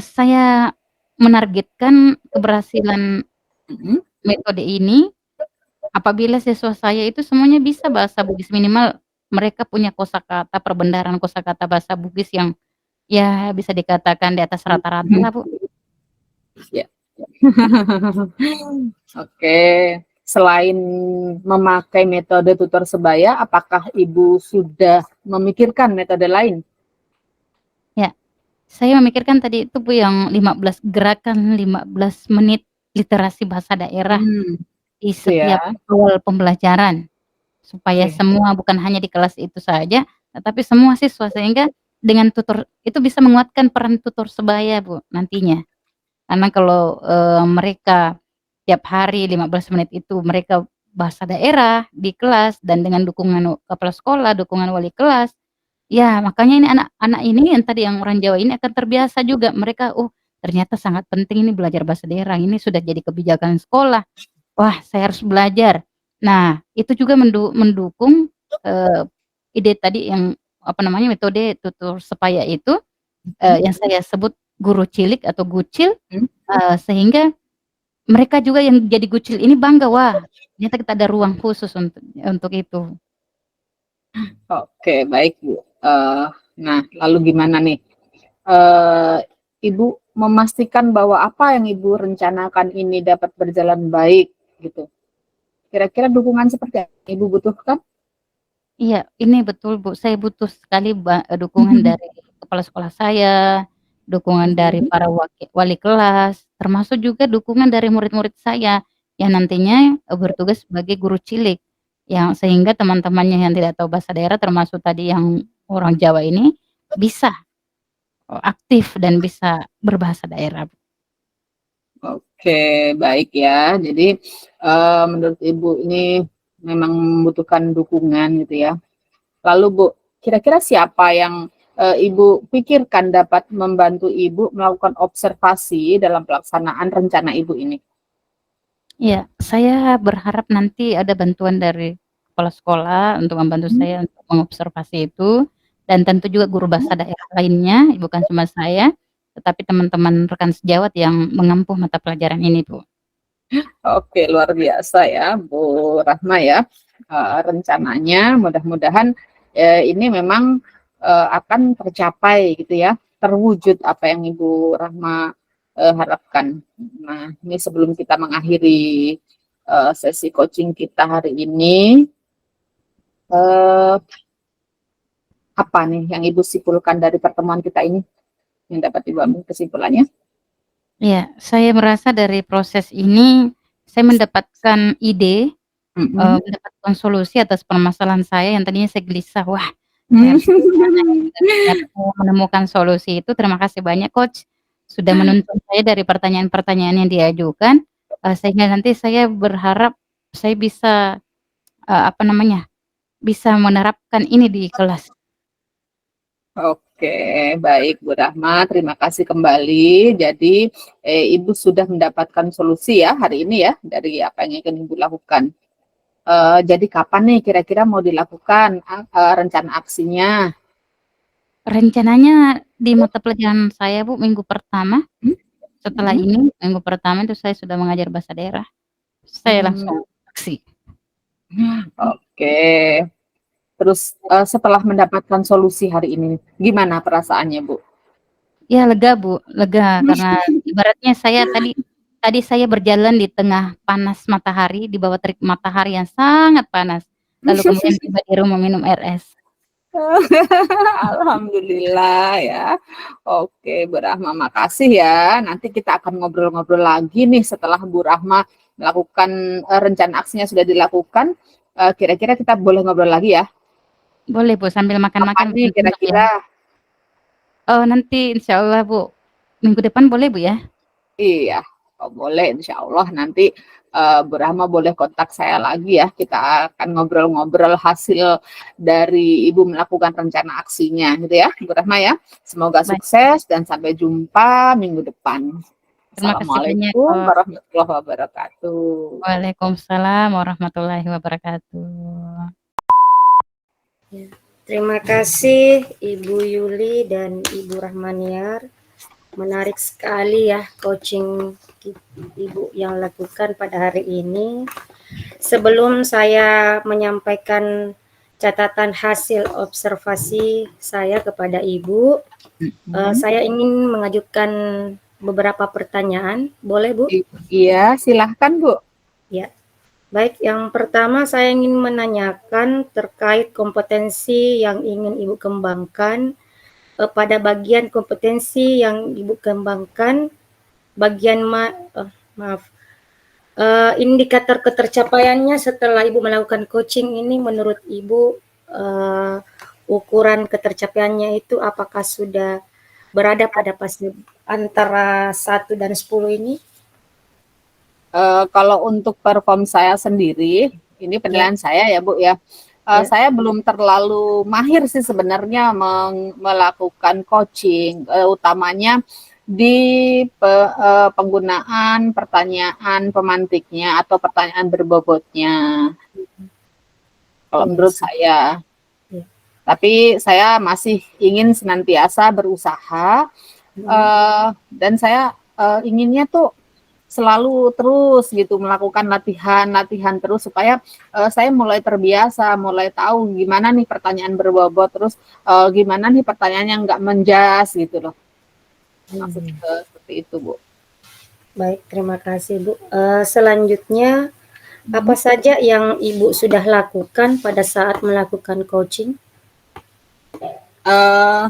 Saya menargetkan keberhasilan Mhm. metode ini apabila siswa saya itu semuanya bisa bahasa Bugis, minimal mereka punya kosakata, perbendaharaan kosakata bahasa Bugis yang ya bisa dikatakan di atas rata-rata lah, Bu. Ya. Oke. Selain memakai metode tutor sebaya, apakah Ibu sudah memikirkan metode lain? Ya, saya memikirkan tadi itu, Bu, yang 15 menit literasi bahasa daerah Hmm, di itu ya. setiap awal pembelajaran. Supaya Oke. semua bukan hanya di kelas itu saja, tetapi semua siswa, sehingga dengan tutor itu bisa menguatkan peran tutor sebaya, Bu, nantinya. Karena kalau, mereka tiap hari 15 menit itu mereka bahasa daerah di kelas dan dengan dukungan kepala sekolah, dukungan wali kelas, ya makanya ini anak-anak ini yang tadi yang orang Jawa ini akan terbiasa juga mereka, "Oh, ternyata sangat penting ini belajar bahasa daerah, ini sudah jadi kebijakan sekolah. Wah, saya harus belajar." Nah, itu juga mendukung, eee, ide tadi yang, apa namanya, metode tutur sepaya itu, Mhm. yang saya sebut guru cilik atau gucil, Hmm. sehingga mereka juga yang jadi gucil ini bangga, "Wah, ternyata kita ada ruang khusus untuk itu." Oke, baik, Bu. Nah, lalu gimana nih? Eee, Ibu memastikan bahwa apa yang Ibu rencanakan ini dapat berjalan baik, gitu. Kira-kira dukungan seperti apa yang Ibu butuhkan? Iya, ini betul, Bu, saya butuh sekali dukungan dari kepala sekolah saya, dukungan dari Mhm. para wali kelas, termasuk juga dukungan dari murid-murid saya, yang nantinya, bertugas sebagai guru cilik, yang sehingga teman-temannya yang tidak tahu bahasa daerah termasuk tadi yang orang Jawa ini, bisa, aktif dan bisa berbahasa daerah, Bu. Oke, baik ya. Jadi, menurut Ibu ini memang membutuhkan dukungan gitu ya. Lalu Bu, kira-kira siapa yang, Ibu pikirkan dapat membantu Ibu melakukan observasi dalam pelaksanaan rencana Ibu ini? Iya, saya berharap nanti ada bantuan dari kepala sekolah untuk membantu Mmm. saya untuk mengobservasi itu, dan tentu juga guru bahasa daerah lainnya, bukan cuma saya, tetapi teman-teman rekan sejawat yang mengempuh mata pelajaran ini, Bu. Oke, luar biasa ya, Bu Rahma ya. Rencananya mudah-mudahan, ini memang, akan tercapai gitu ya, terwujud apa yang Ibu Rahma, harapkan. Nah, ini sebelum kita mengakhiri, sesi coaching kita hari ini, eee, apa nih yang Ibu simpulkan dari pertemuan kita ini, yang dapat Ibu ambil kesimpulannya? Iya, saya merasa dari proses ini, saya mendapatkan ide, Mhm. mendapatkan solusi atas permasalahan saya yang tadinya saya gelisah, "Wah, saya Mmm. harus gimana ini?" Dan ternyata saya menemukan solusi itu. Terima kasih banyak Coach, sudah menuntun saya dari pertanyaan-pertanyaan yang diajukan, sehingga nanti saya berharap saya bisa, apa namanya, bisa menerapkan ini di kelas. Oke, baik Bu Rahma, terima kasih kembali. Jadi, Ibu sudah mendapatkan solusi ya hari ini ya, dari apa yang ingin Ibu lakukan. Jadi kapan nih kira-kira mau dilakukan rencana aksinya? Rencananya di mata pelajaran saya, Bu, minggu pertama, Mhm, setelah mhm. ini minggu pertama itu saya sudah mengajar bahasa daerah, saya Mmm, langsung aksi. oke. Terus setelah mendapatkan solusi hari ini, gimana perasaannya, Bu? Ya lega Bu, lega karena ibaratnya saya tadi saya berjalan di tengah panas matahari, di bawah terik matahari yang sangat panas, lalu kemudian tiba di rumah minum air es. Alhamdulillah ya. Oke, Bu Rahma, makasih ya. Nanti kita akan ngobrol-ngobrol lagi nih setelah Bu Rahma melakukan rencana aksinya sudah dilakukan. Kira-kira kita boleh ngobrol lagi ya? Boleh Bu, sambil Kapan makan-makan nih bikin sendok ya. kira-kira? Oh nanti insya Allah Bu, minggu depan boleh Bu ya? Iya, oh, boleh insya Allah nanti Bu Rahma boleh kontak saya lagi ya. Kita akan ngobrol-ngobrol hasil dari Ibu melakukan rencana aksinya gitu ya, Bu Rahma ya. Semoga Baik, sukses dan sampai jumpa minggu depan. terima kasih banyak Assalamualaikum kok. warahmatullahi wabarakatuh. Waalaikumsalam warahmatullahi wabarakatuh. Ya. Terima kasih Ibu Yuli dan Ibu Rahmaniar. Menarik sekali ya coaching Ibu yang lakukan pada hari ini. Sebelum saya menyampaikan catatan hasil observasi saya kepada Ibu, saya ingin mengajukan beberapa pertanyaan. Boleh, Bu? Iya, silahkan Bu. Ya. Baik, yang pertama saya ingin menanyakan terkait kompetensi yang ingin Ibu kembangkan. Pada bagian kompetensi yang Ibu kembangkan, bagian indikator ketercapaiannya setelah Ibu melakukan coaching ini menurut Ibu ukuran ketercapaiannya itu apakah sudah berada pada fase antara 1 dan 10 ini? Kalau untuk perform saya sendiri, ini penilaian saya ya Bu ya. Ya. Saya belum terlalu mahir sih sebenarnya melakukan coaching, utamanya di penggunaan pertanyaan pemantiknya atau pertanyaan berbobotnya. Kalau menurut saya. Ya. Tapi saya masih ingin senantiasa berusaha dan saya inginnya tuh selalu terus gitu melakukan latihan terus supaya saya mulai terbiasa, mulai tahu gimana nih pertanyaan berbobot, terus gimana nih pertanyaan yang nggak menjas gitu loh. Maksudnya seperti itu, Bu. Baik, terima kasih Bu. Selanjutnya, apa saja yang Ibu sudah lakukan pada saat melakukan coaching?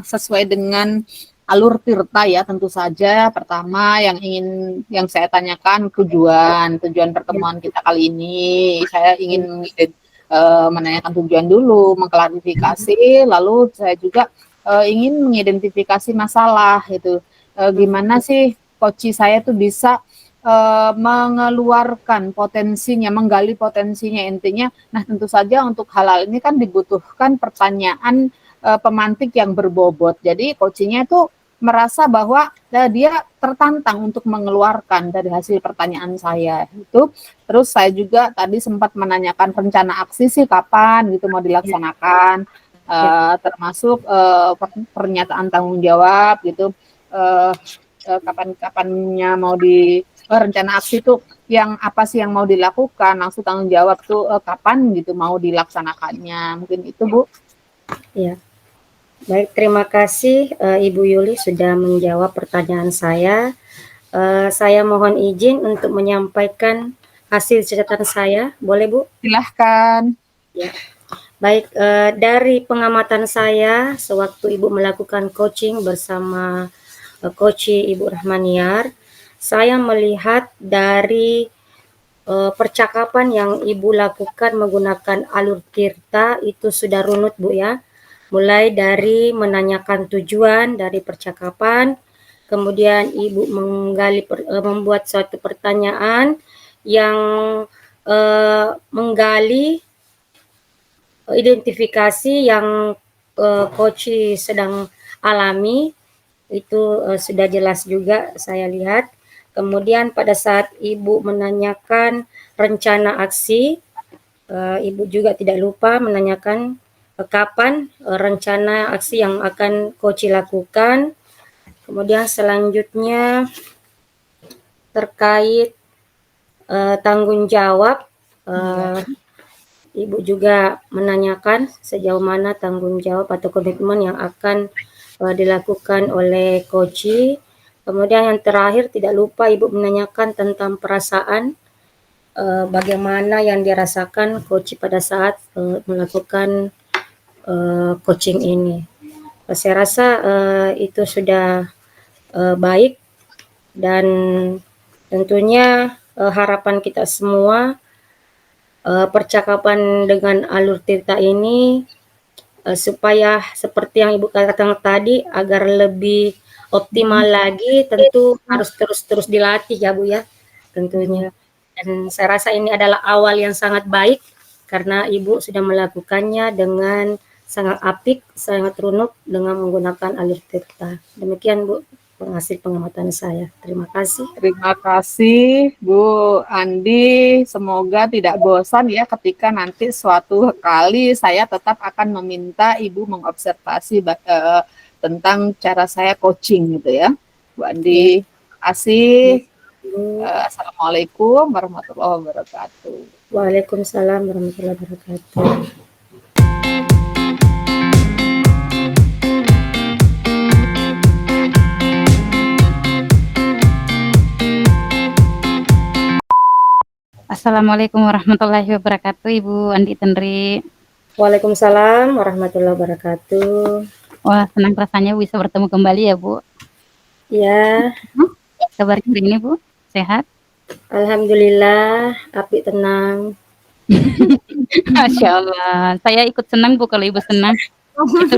Sesuai dengan alur Tirta ya, tentu saja. Pertama yang saya tanyakan tujuan pertemuan kita kali ini. Saya ingin menanyakan tujuan dulu, mengklarifikasi, lalu saya juga ingin mengidentifikasi masalah itu. Gimana sih coach saya tuh bisa mengeluarkan potensinya, menggali potensinya intinya. Nah, tentu saja untuk hal ini kan dibutuhkan pertanyaan pemantik yang berbobot. Jadi coachingnya itu merasa bahwa dia tertantang untuk mengeluarkan dari hasil pertanyaan saya itu. Terus saya juga tadi sempat menanyakan rencana aksi sih kapan gitu mau dilaksanakan, termasuk pernyataan tanggung jawab gitu, kapan-kapannya mau rencana aksi itu yang apa sih yang mau dilakukan, langsung tanggung jawab tuh kapan gitu mau dilaksanakannya. Mungkin itu Bu. Ya. Baik, terima kasih Ibu Yuli sudah menjawab pertanyaan saya. Saya mohon izin untuk menyampaikan hasil catatan saya, boleh Bu? Silahkan. Ya. Baik, dari pengamatan saya sewaktu Ibu melakukan coaching bersama coach Ibu Rahmaniar, saya melihat dari percakapan yang Ibu lakukan menggunakan alur Tirta itu sudah runut Bu ya. Mulai dari menanyakan tujuan dari percakapan, kemudian Ibu membuat suatu pertanyaan yang menggali identifikasi yang coach sedang alami, itu sudah jelas juga saya lihat. Kemudian pada saat Ibu menanyakan rencana aksi, Ibu juga tidak lupa menanyakan kapan rencana aksi yang akan coach lakukan. Kemudian selanjutnya terkait tanggung jawab Ibu juga menanyakan sejauh mana tanggung jawab atau komitmen yang akan dilakukan oleh coach. Kemudian yang terakhir tidak lupa Ibu menanyakan tentang perasaan bagaimana yang dirasakan coach pada saat melakukan coaching ini. Saya rasa itu sudah baik dan tentunya harapan kita semua percakapan dengan alur tirta ini supaya seperti yang Ibu katakan tadi agar lebih optimal lagi tentu harus terus dilatih ya Bu ya tentunya. Dan saya rasa ini adalah awal yang sangat baik karena Ibu sudah melakukannya dengan sangat apik, sangat runut dengan menggunakan alur tirta. Demikian Bu hasil pengamatan saya. Terima kasih. Terima kasih Bu Andi. Semoga tidak bosan ya ketika nanti suatu kali saya tetap akan meminta Ibu mengobservasi tentang cara saya coaching gitu ya. Bu Andi, terima kasih. Assalamualaikum warahmatullahi wabarakatuh. Waalaikumsalam warahmatullahi wabarakatuh. Assalamualaikum warahmatullahi wabarakatuh, Ibu Andi Tenri. Waalaikumsalam warahmatullahi wabarakatuh. Wah, senang rasanya bisa bertemu kembali ya, Bu. Ya, Kabarnya hari ini, Bu? Sehat? alhamdulillah, api tenang. Masya Allah. Saya ikut senang, Bu, kalau Ibu senang. Itu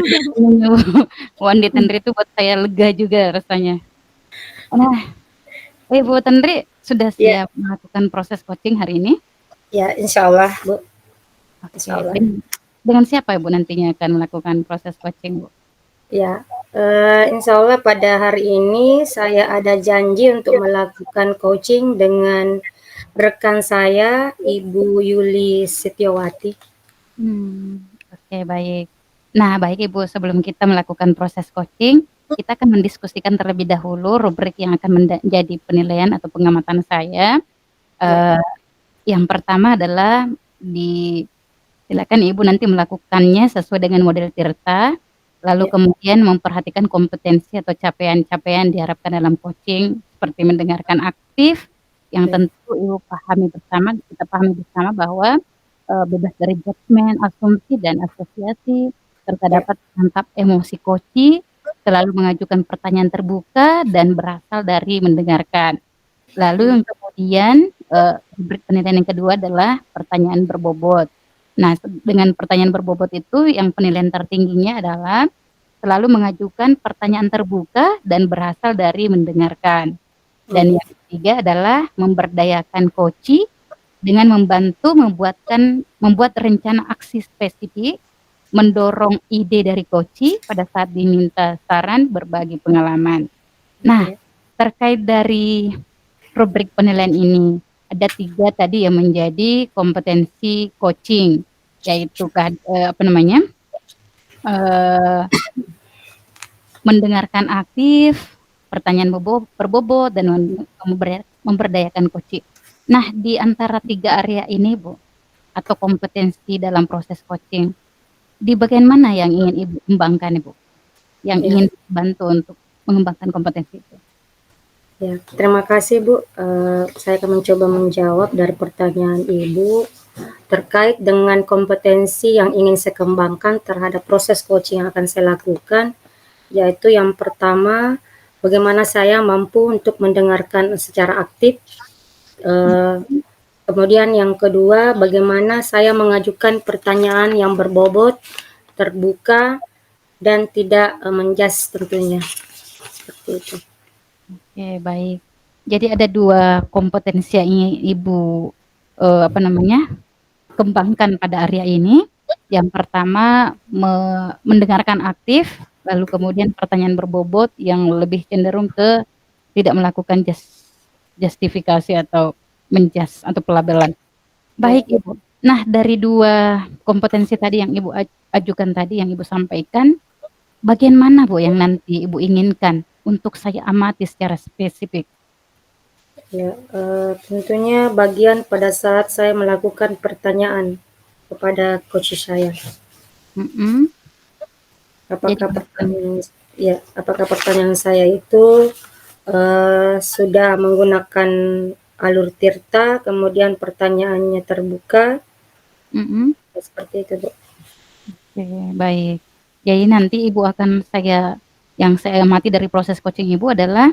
Bu Andi Tenri itu buat saya lega juga rasanya. Nah, Ibu Tenri sudah siap melakukan proses coaching hari ini? Ya, insya Allah, Bu. Oke. Insya Allah. Dengan siapa Ibu nantinya akan melakukan proses coaching, Bu? Ya, insya Allah pada hari ini saya ada janji untuk melakukan coaching dengan rekan saya, Ibu Yuli Setiawati. Oke, baik. Nah, baik Ibu, sebelum kita melakukan proses coaching, kita akan mendiskusikan terlebih dahulu rubrik yang akan menjadi penilaian atau pengamatan saya. Yang pertama adalah silakan Ibu nanti melakukannya sesuai dengan model tirta, lalu kemudian memperhatikan kompetensi atau capaian-capaian diharapkan dalam coaching, seperti mendengarkan aktif, yang tentu Ibu kita pahami bersama bahwa bebas dari judgment, asumsi, dan asosiasi, serta dapat menangkap emosi coaching, selalu mengajukan pertanyaan terbuka dan berasal dari mendengarkan. Lalu yang kemudian rubrik penilaian yang kedua adalah pertanyaan berbobot. Nah, dengan pertanyaan berbobot itu yang penilaian tertingginya adalah selalu mengajukan pertanyaan terbuka dan berasal dari mendengarkan. Dan yang ketiga adalah memberdayakan coaching dengan membantu membuat rencana aksi spesifik, mendorong ide dari coaching pada saat diminta saran, berbagi pengalaman. Nah, terkait dari rubrik penilaian ini, ada 3 tadi yang menjadi kompetensi coaching, yaitu mendengarkan aktif, pertanyaan berbobot, dan memberdayakan coaching. Nah, di antara 3 area ini, Bu, atau kompetensi dalam proses coaching, di bagian mana yang ingin Ibu kembangkan, Ibu? Yang ingin bantu untuk mengembangkan kompetensi itu? Ya, terima kasih Bu. Saya akan mencoba menjawab dari pertanyaan Ibu terkait dengan kompetensi yang ingin saya kembangkan terhadap proses coaching yang akan saya lakukan, yaitu yang pertama, bagaimana saya mampu untuk mendengarkan secara aktif. Kemudian yang kedua, bagaimana saya mengajukan pertanyaan yang berbobot, terbuka, dan tidak menjudge tentunya. Seperti itu. Oke, baik. Jadi ada 2 kompetensi yang ingin Ibu kembangkan pada area ini. Yang pertama mendengarkan aktif, lalu kemudian pertanyaan berbobot yang lebih cenderung ke tidak melakukan justifikasi atau menjudge atau pelabelan. Baik Ibu. Nah, dari 2 kompetensi tadi yang Ibu ajukan tadi, yang Ibu sampaikan, bagian mana Bu yang nanti Ibu inginkan untuk saya amati secara spesifik? Ya, tentunya bagian pada saat saya melakukan pertanyaan kepada coach saya. Mhm. Apakah Jadi apakah pertanyaan saya itu sudah menggunakan alur tirta, kemudian pertanyaannya terbuka, mhm. seperti itu, Bu. Oke, baik. Jadi nanti Ibu akan yang saya amati dari proses coaching Ibu adalah,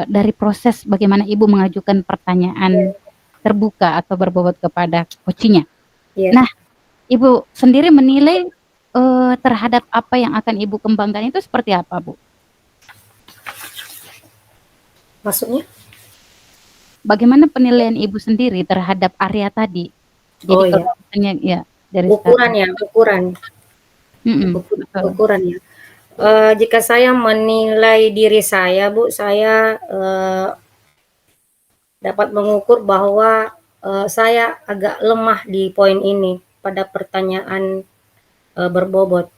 dari proses bagaimana Ibu mengajukan pertanyaan terbuka atau berbobot kepada coaching-nya. Iya, Nah, Ibu sendiri menilai, terhadap apa yang akan Ibu kembangkan itu seperti apa, Bu? maksudnya? Bagaimana penilaian Ibu sendiri terhadap area tadi? Jadi Oh kalau ya, misalnya ya dari ukuran sekarang ya, ukuran, betul. ukuran ya. Jika saya menilai diri saya, Bu, saya dapat mengukur bahwa saya agak lemah di poin ini pada pertanyaan berbobot.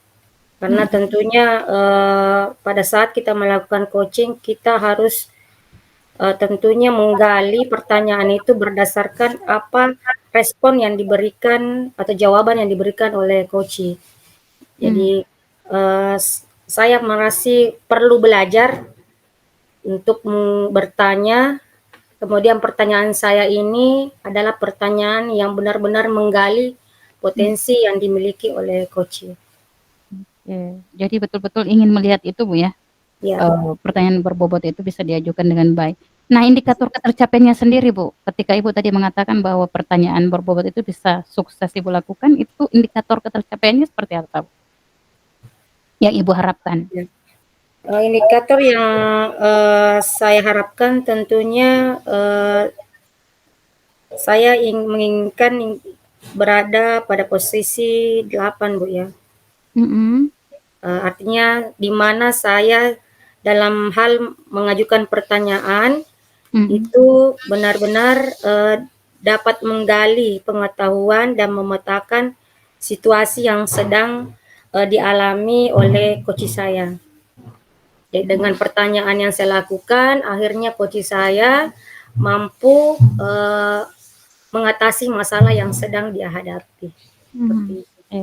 Karena Mhm, tentunya pada saat kita melakukan coaching, kita harus tentunya menggali pertanyaan itu berdasarkan apa respon yang diberikan atau jawaban yang diberikan oleh coach. mmm, Jadi saya masih perlu belajar untuk bertanya. Kemudian pertanyaan saya ini adalah pertanyaan yang benar-benar menggali mmm, potensi yang dimiliki oleh coach. oke. Jadi betul-betul ingin melihat itu, Bu, ya? Ya, Pertanyaan berbobot itu bisa diajukan dengan baik. Nah, indikator ketercapaiannya sendiri, Bu, ketika Ibu tadi mengatakan bahwa pertanyaan berbobot itu bisa sukses Ibu lakukan, itu indikator ketercapaiannya seperti apa, Bu, yang Ibu harapkan? ya. Indikator yang saya harapkan tentunya saya menginginkan berada pada posisi 8, Bu, ya. Mhm, Artinya di mana saya dalam hal mengajukan pertanyaan mhm, itu benar-benar dapat menggali pengetahuan dan memetakan situasi yang sedang dialami oleh coach saya. Jadi dengan pertanyaan yang saya lakukan, akhirnya coach saya mampu mengatasi masalah yang sedang dia hadapi. Seperti mhm, itu. oke.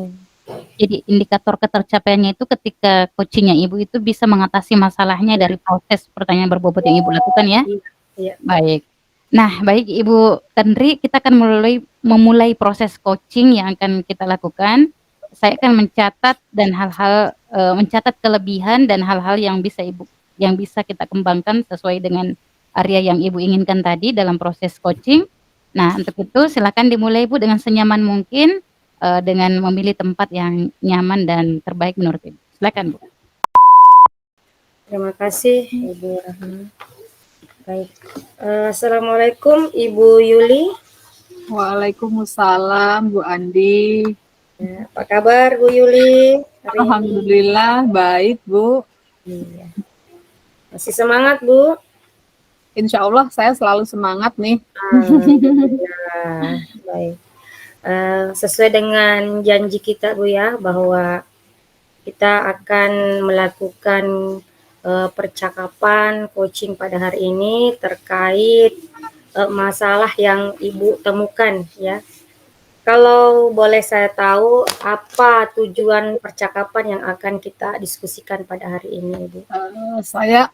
Jadi indikator ketercapaiannya itu ketika coaching-nya Ibu itu bisa mengatasi masalahnya Ya, dari proses pertanyaan berbobot yang Ibu lakukan ya? iya, iya. Baik. Nah, baik Ibu Tendri, kita akan memulai proses coaching yang akan kita lakukan. Saya akan mencatat dan mencatat kelebihan dan hal-hal yang bisa kita kembangkan sesuai dengan area yang Ibu inginkan tadi dalam proses coaching. Nah, untuk itu silakan dimulai Bu dengan senyaman mungkin, dengan memilih tempat yang nyaman dan terbaik menurut Ibu. Silakan Bu. Terima kasih Ibu Rahma. Baik. Assalamualaikum Ibu Yuli. Waalaikumsalam Bu Andi. Ya, apa kabar Bu Yuli hari ini? Alhamdulillah baik Bu. Iya. Masih semangat Bu? Insya Allah saya selalu semangat nih. Alhamdulillah. Baik. Sesuai dengan janji kita Bu ya, bahwa kita akan melakukan percakapan coaching pada hari ini terkait masalah yang Ibu temukan ya. Kalau boleh saya tahu, apa tujuan percakapan yang akan kita diskusikan pada hari ini, Ibu? Saya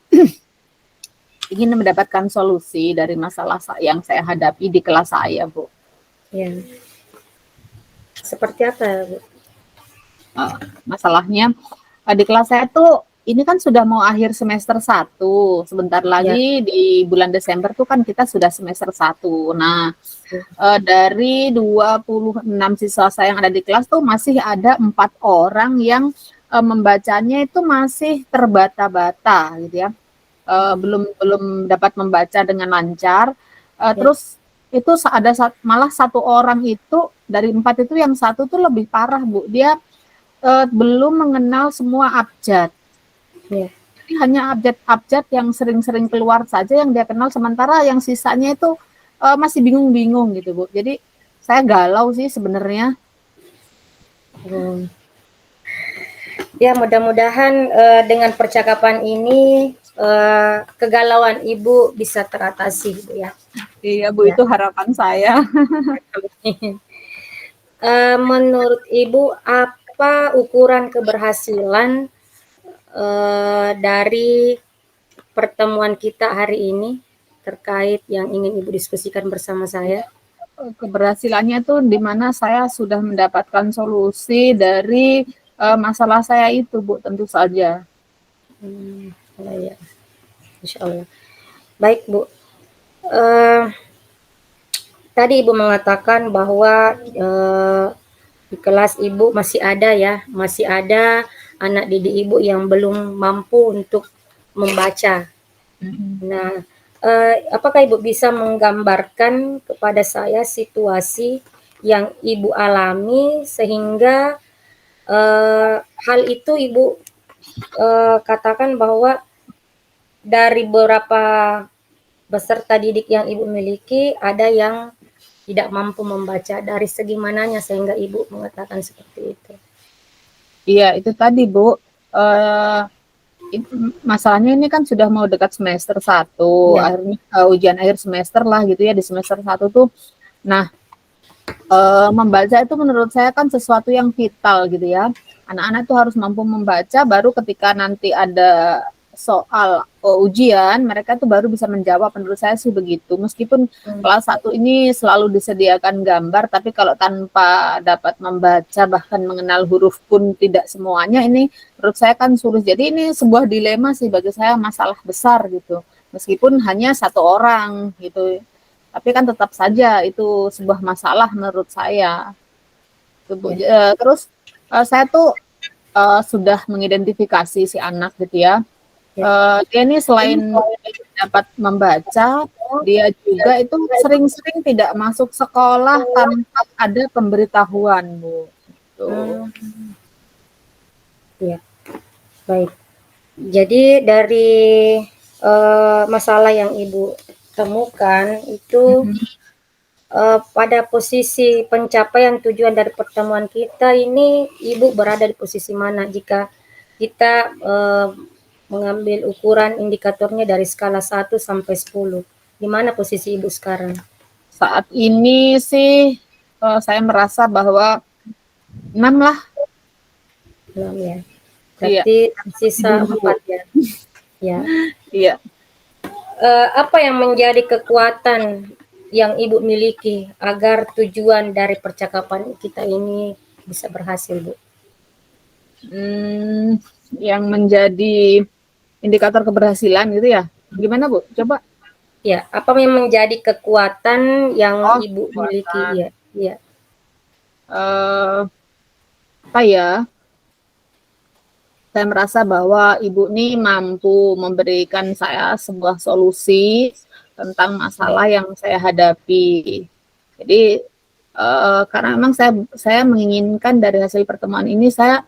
ingin mendapatkan solusi dari masalah yang saya hadapi di kelas saya, Bu. Ya. Seperti apa, Bu? Masalahnya di kelas saya tuh ini kan sudah mau akhir semester 1. Sebentar Ya. lagi di bulan Desember tuh kan kita sudah semester 1. Nah, dari 26 siswa saya yang ada di kelas tuh masih ada 4 orang yang membacanya itu masih terbata-bata gitu ya. Belum dapat membaca dengan lancar. Terus itu ada malah 1 orang itu dari 4 itu yang 1 tuh lebih parah, Bu. Dia belum mengenal semua abjad. Ya. Jadi hanya abjad-abjad yang sering-sering keluar saja yang dia kenal, sementara yang sisanya itu masih bingung-bingung gitu, Bu. Jadi saya galau sih sebenarnya. Ya, mudah-mudahan dengan percakapan ini kegalauan Ibu bisa teratasi, Bu ya. Iya, Bu, Ya. itu harapan saya. Menurut Ibu, apa ukuran keberhasilan dari pertemuan kita hari ini terkait yang ingin Ibu diskusikan bersama saya? Keberhasilannya tuh di mana saya sudah mendapatkan solusi dari masalah saya itu, Bu, tentu saja. Ya, Insya Allah. Baik, Bu. Eh, Tadi Ibu mengatakan bahwa di kelas Ibu masih ada anak didik Ibu yang belum mampu untuk membaca. Nah, apakah Ibu bisa menggambarkan kepada saya situasi yang Ibu alami sehingga hal itu Ibu katakan bahwa dari beberapa peserta didik yang Ibu miliki ada yang tidak mampu membaca, dari segi mananya sehingga Ibu mengatakan seperti itu? Iya, itu tadi, Bu. Masalahnya ini kan sudah mau dekat semester 1, Ya. akhirnya ujian akhir semester lah gitu ya, di semester 1 tuh. Nah, membaca itu menurut saya kan sesuatu yang vital gitu ya. Anak-anak tuh harus mampu membaca, baru ketika nanti ada soal ujian, mereka tuh baru bisa menjawab. Menurut saya sih begitu. Meskipun kelas 1 ini selalu disediakan gambar, tapi kalau tanpa dapat membaca, bahkan mengenal huruf pun tidak semuanya, ini menurut saya kan sulit. Jadi ini sebuah dilema sih bagi saya, masalah besar gitu. Meskipun hanya 1 orang gitu. Tapi kan tetap saja itu sebuah masalah menurut saya. Terus saya tuh sudah mengidentifikasi si anak gitu ya. Dia ini selain dapat membaca, dia juga itu sering-sering tidak masuk sekolah tanpa ada pemberitahuan, Bu. Ya, baik. Jadi dari masalah yang Ibu temukan itu pada posisi pencapaian tujuan dari pertemuan kita ini, Ibu berada di posisi mana jika kita mengambil ukuran indikatornya dari skala 1 sampai 10? Di mana posisi Ibu sekarang? Saat ini sih saya merasa bahwa 6 lah. 6 ya. Berarti sisa 4 ya. Ya. Iya. Apa yang menjadi kekuatan yang Ibu miliki agar tujuan dari percakapan kita ini bisa berhasil, Bu? Yang menjadi indikator keberhasilan gitu ya? Gimana, Bu? Coba. Ya, apa yang menjadi kekuatan yang Ibu miliki? Ya, ya. Apa ya? Saya merasa bahwa Ibu ini mampu memberikan saya sebuah solusi tentang masalah yang saya hadapi. Jadi karena memang saya menginginkan dari hasil pertemuan ini, saya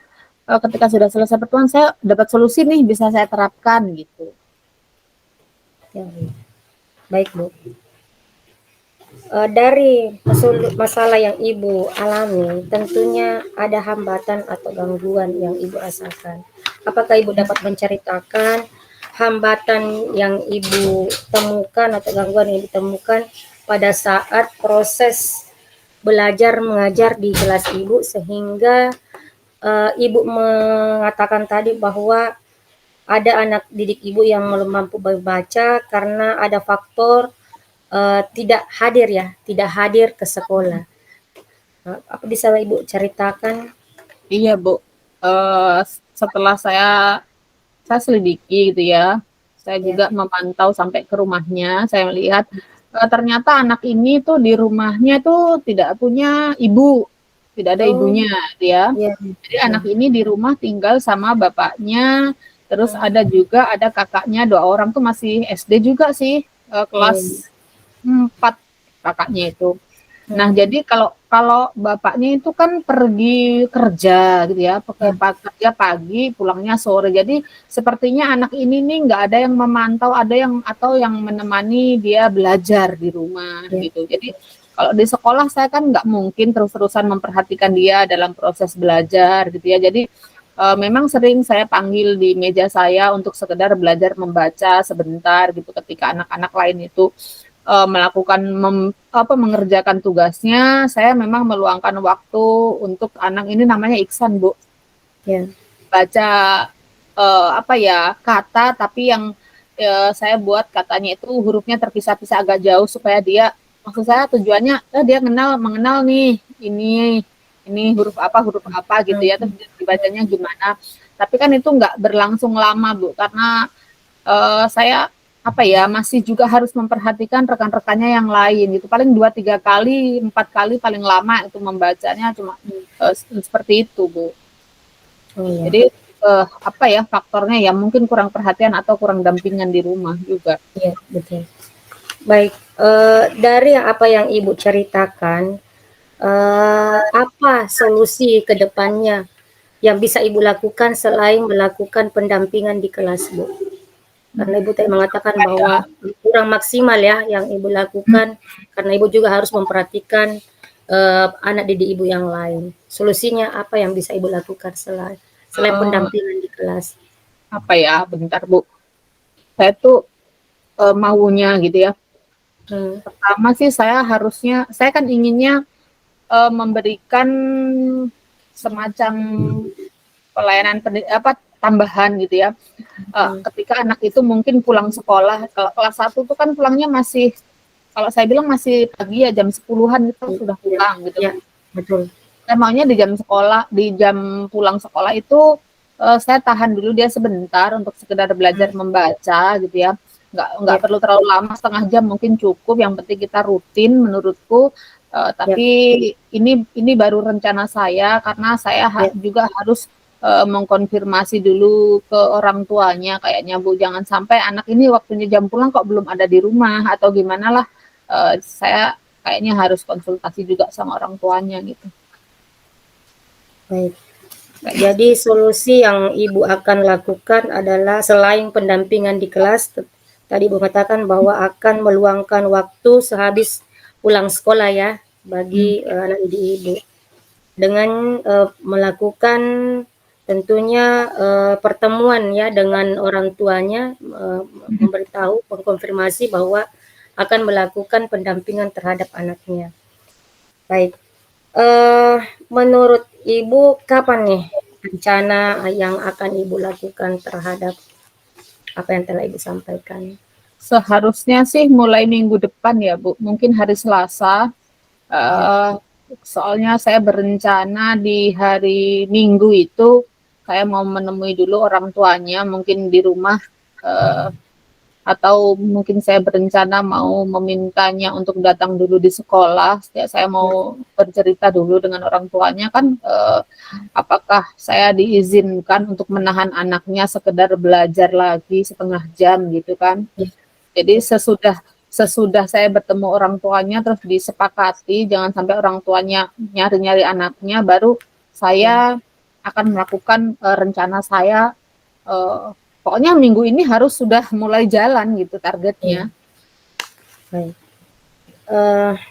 ketika sudah selesai pertemuan saya dapat solusi nih, bisa saya terapkan gitu. Ya, baik, Bu. Dari masalah yang Ibu alami, tentunya ada hambatan atau gangguan yang Ibu rasakan. Apakah Ibu dapat menceritakan hambatan yang Ibu temukan atau gangguan yang ditemukan pada saat proses belajar mengajar di kelas Ibu, sehingga Ibu mengatakan tadi bahwa ada anak didik Ibu yang belum mampu membaca karena ada faktor tidak hadir ke sekolah. Apa bisa Ibu ceritakan? Iya, Bu. Setelah saya selidiki gitu ya, saya juga memantau sampai ke rumahnya, saya melihat ternyata anak ini tuh di rumahnya tuh tidak punya ibu, tidak ada ibunya dia. Jadi anak ini di rumah tinggal sama bapaknya, terus ada kakaknya 2 orang tuh masih SD juga sih, kelas 4 kakaknya itu. Nah, jadi kalau bapaknya itu kan pergi kerja gitu ya, kerja pagi, pulangnya sore. Jadi sepertinya anak ini nih nggak ada yang memantau, atau yang menemani dia belajar di rumah gitu. Jadi kalau di sekolah saya kan nggak mungkin terus-terusan memperhatikan dia dalam proses belajar gitu ya. Jadi memang sering saya panggil di meja saya untuk sekedar belajar membaca sebentar gitu ketika anak-anak lain itu melakukan mengerjakan tugasnya, saya memang meluangkan waktu untuk anak ini namanya Iksan, Bu. Ya. Baca kata tapi yang saya buat katanya itu hurufnya terpisah-pisah agak jauh supaya dia, maksud saya tujuannya dia mengenal nih ini huruf apa gitu ya, terus dibacanya gimana. Tapi kan itu nggak berlangsung lama, Bu, karena saya masih juga harus memperhatikan rekan-rekannya yang lain gitu. Paling 2-3 kali, 4 kali paling lama itu membacanya cuma seperti itu, Bu. Oh, ya. Jadi faktornya ya mungkin kurang perhatian atau kurang dampingan di rumah juga. Iya, betul. Baik, dari apa yang Ibu ceritakan, apa solusi ke depannya yang bisa Ibu lakukan selain melakukan pendampingan di kelas, Bu? Karena Ibu tadi mengatakan bahwa kurang maksimal ya yang Ibu lakukan, karena Ibu juga harus memperhatikan anak didik Ibu yang lain. Solusinya apa yang bisa Ibu lakukan selain pendampingan di kelas? Bentar, Bu. Saya tuh maunya gitu ya. Pertama sih saya kan inginnya memberikan semacam pelayanan tambahan gitu ya. Ketika anak itu mungkin pulang sekolah, kalau kelas 1 tuh kan pulangnya masih, kalau saya bilang masih pagi ya, jam 10-an itu sudah pulang gitu. Ya, betul. Saya maunya di jam pulang sekolah itu saya tahan dulu dia sebentar untuk sekedar belajar membaca gitu ya. Nggak perlu terlalu lama, setengah jam mungkin cukup, yang penting kita rutin menurutku. Tapi ini baru rencana saya, karena saya juga harus mengkonfirmasi dulu ke orang tuanya kayaknya, Bu. Jangan sampai anak ini waktunya jam pulang kok belum ada di rumah atau gimana lah. Saya kayaknya harus konsultasi juga sama orang tuanya gitu. Baik. Jadi solusi yang Ibu akan lakukan adalah selain pendampingan di kelas, tadi Ibu katakan bahwa akan meluangkan waktu sehabis pulang sekolah ya bagi anak didik Ibu, dengan melakukan tentunya pertemuan ya dengan orang tuanya, memberitahu, mengkonfirmasi bahwa akan melakukan pendampingan terhadap anaknya. Baik, menurut Ibu kapan nih rencana yang akan Ibu lakukan terhadap apa yang telah Ibu sampaikan? Seharusnya sih mulai minggu depan ya, Bu. Mungkin hari Selasa. Soalnya saya berencana di hari Minggu itu saya mau menemui dulu orang tuanya, mungkin di rumah, atau mungkin saya berencana mau memintanya untuk datang dulu di sekolah. Saya mau bercerita dulu dengan orang tuanya kan, apakah saya diizinkan untuk menahan anaknya sekedar belajar lagi setengah jam gitu kan. Jadi sesudah saya bertemu orang tuanya terus disepakati jangan sampai orang tuanya nyari-nyari anaknya, baru saya akan melakukan rencana saya. Pokoknya minggu ini harus sudah mulai jalan gitu targetnya. Baik.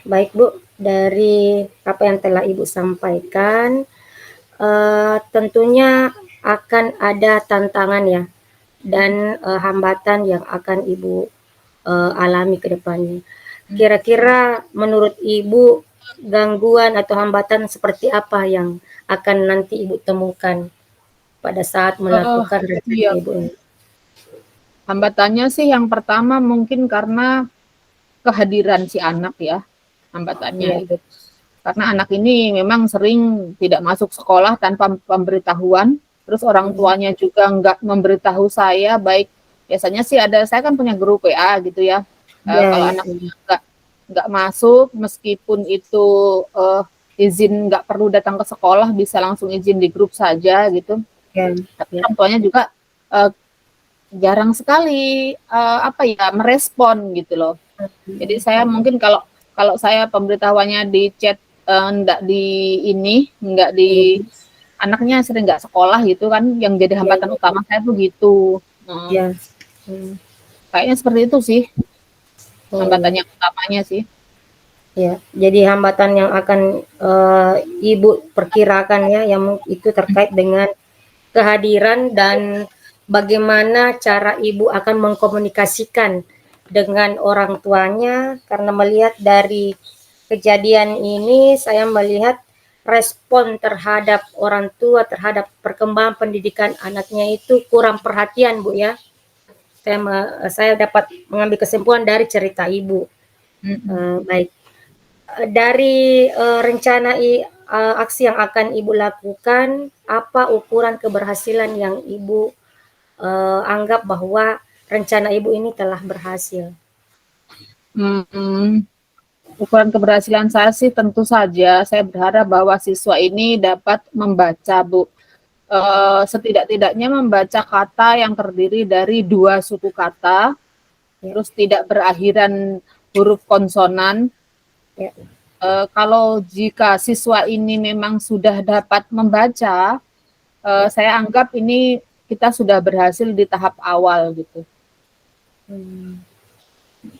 Baik, Bu, dari apa yang telah Ibu sampaikan, tentunya akan ada tantangan ya dan hambatan yang akan Ibu alami ke depannya. Kira-kira menurut Ibu gangguan atau hambatan seperti apa yang akan nanti Ibu temukan pada saat melakukan rencana Ibu ini? Hambatannya sih yang pertama mungkin karena kehadiran si anak ya, hambatannya itu. Karena anak ini memang sering tidak masuk sekolah tanpa pemberitahuan, terus orang tuanya juga nggak memberitahu saya, baik biasanya sih saya kan punya grup WA gitu ya. Kalau anaknya nggak masuk, meskipun itu izin nggak perlu datang ke sekolah, bisa langsung izin di grup saja gitu. Tapi orang tuanya juga jarang sekali merespon gitu loh. Jadi saya mungkin kalau saya pemberitahuannya di chat, enggak anaknya sering nggak sekolah gitu kan, yang jadi hambatan utama saya tuh gitu. Kayaknya seperti itu sih hambatan yang utamanya sih. Ya, jadi hambatan yang akan Ibu perkirakan ya, yang itu terkait dengan kehadiran dan bagaimana cara Ibu akan mengkomunikasikan dengan orang tuanya, karena melihat dari kejadian ini saya melihat respon terhadap orang tua terhadap perkembangan pendidikan anaknya itu kurang perhatian, Bu, ya. Saya dapat mengambil kesimpulan dari cerita Ibu. Baik. Dari rencana aksi yang akan Ibu lakukan, apa ukuran keberhasilan yang Ibu anggap bahwa rencana Ibu ini telah berhasil? Ukuran keberhasilan saya sih tentu saja saya berharap bahwa siswa ini dapat membaca, Bu. Setidak-tidaknya membaca kata yang terdiri dari 2 suku kata, terus tidak berakhiran huruf konsonan. Ya. Kalau jika siswa ini memang sudah dapat membaca, saya anggap ini kita sudah berhasil di tahap awal gitu.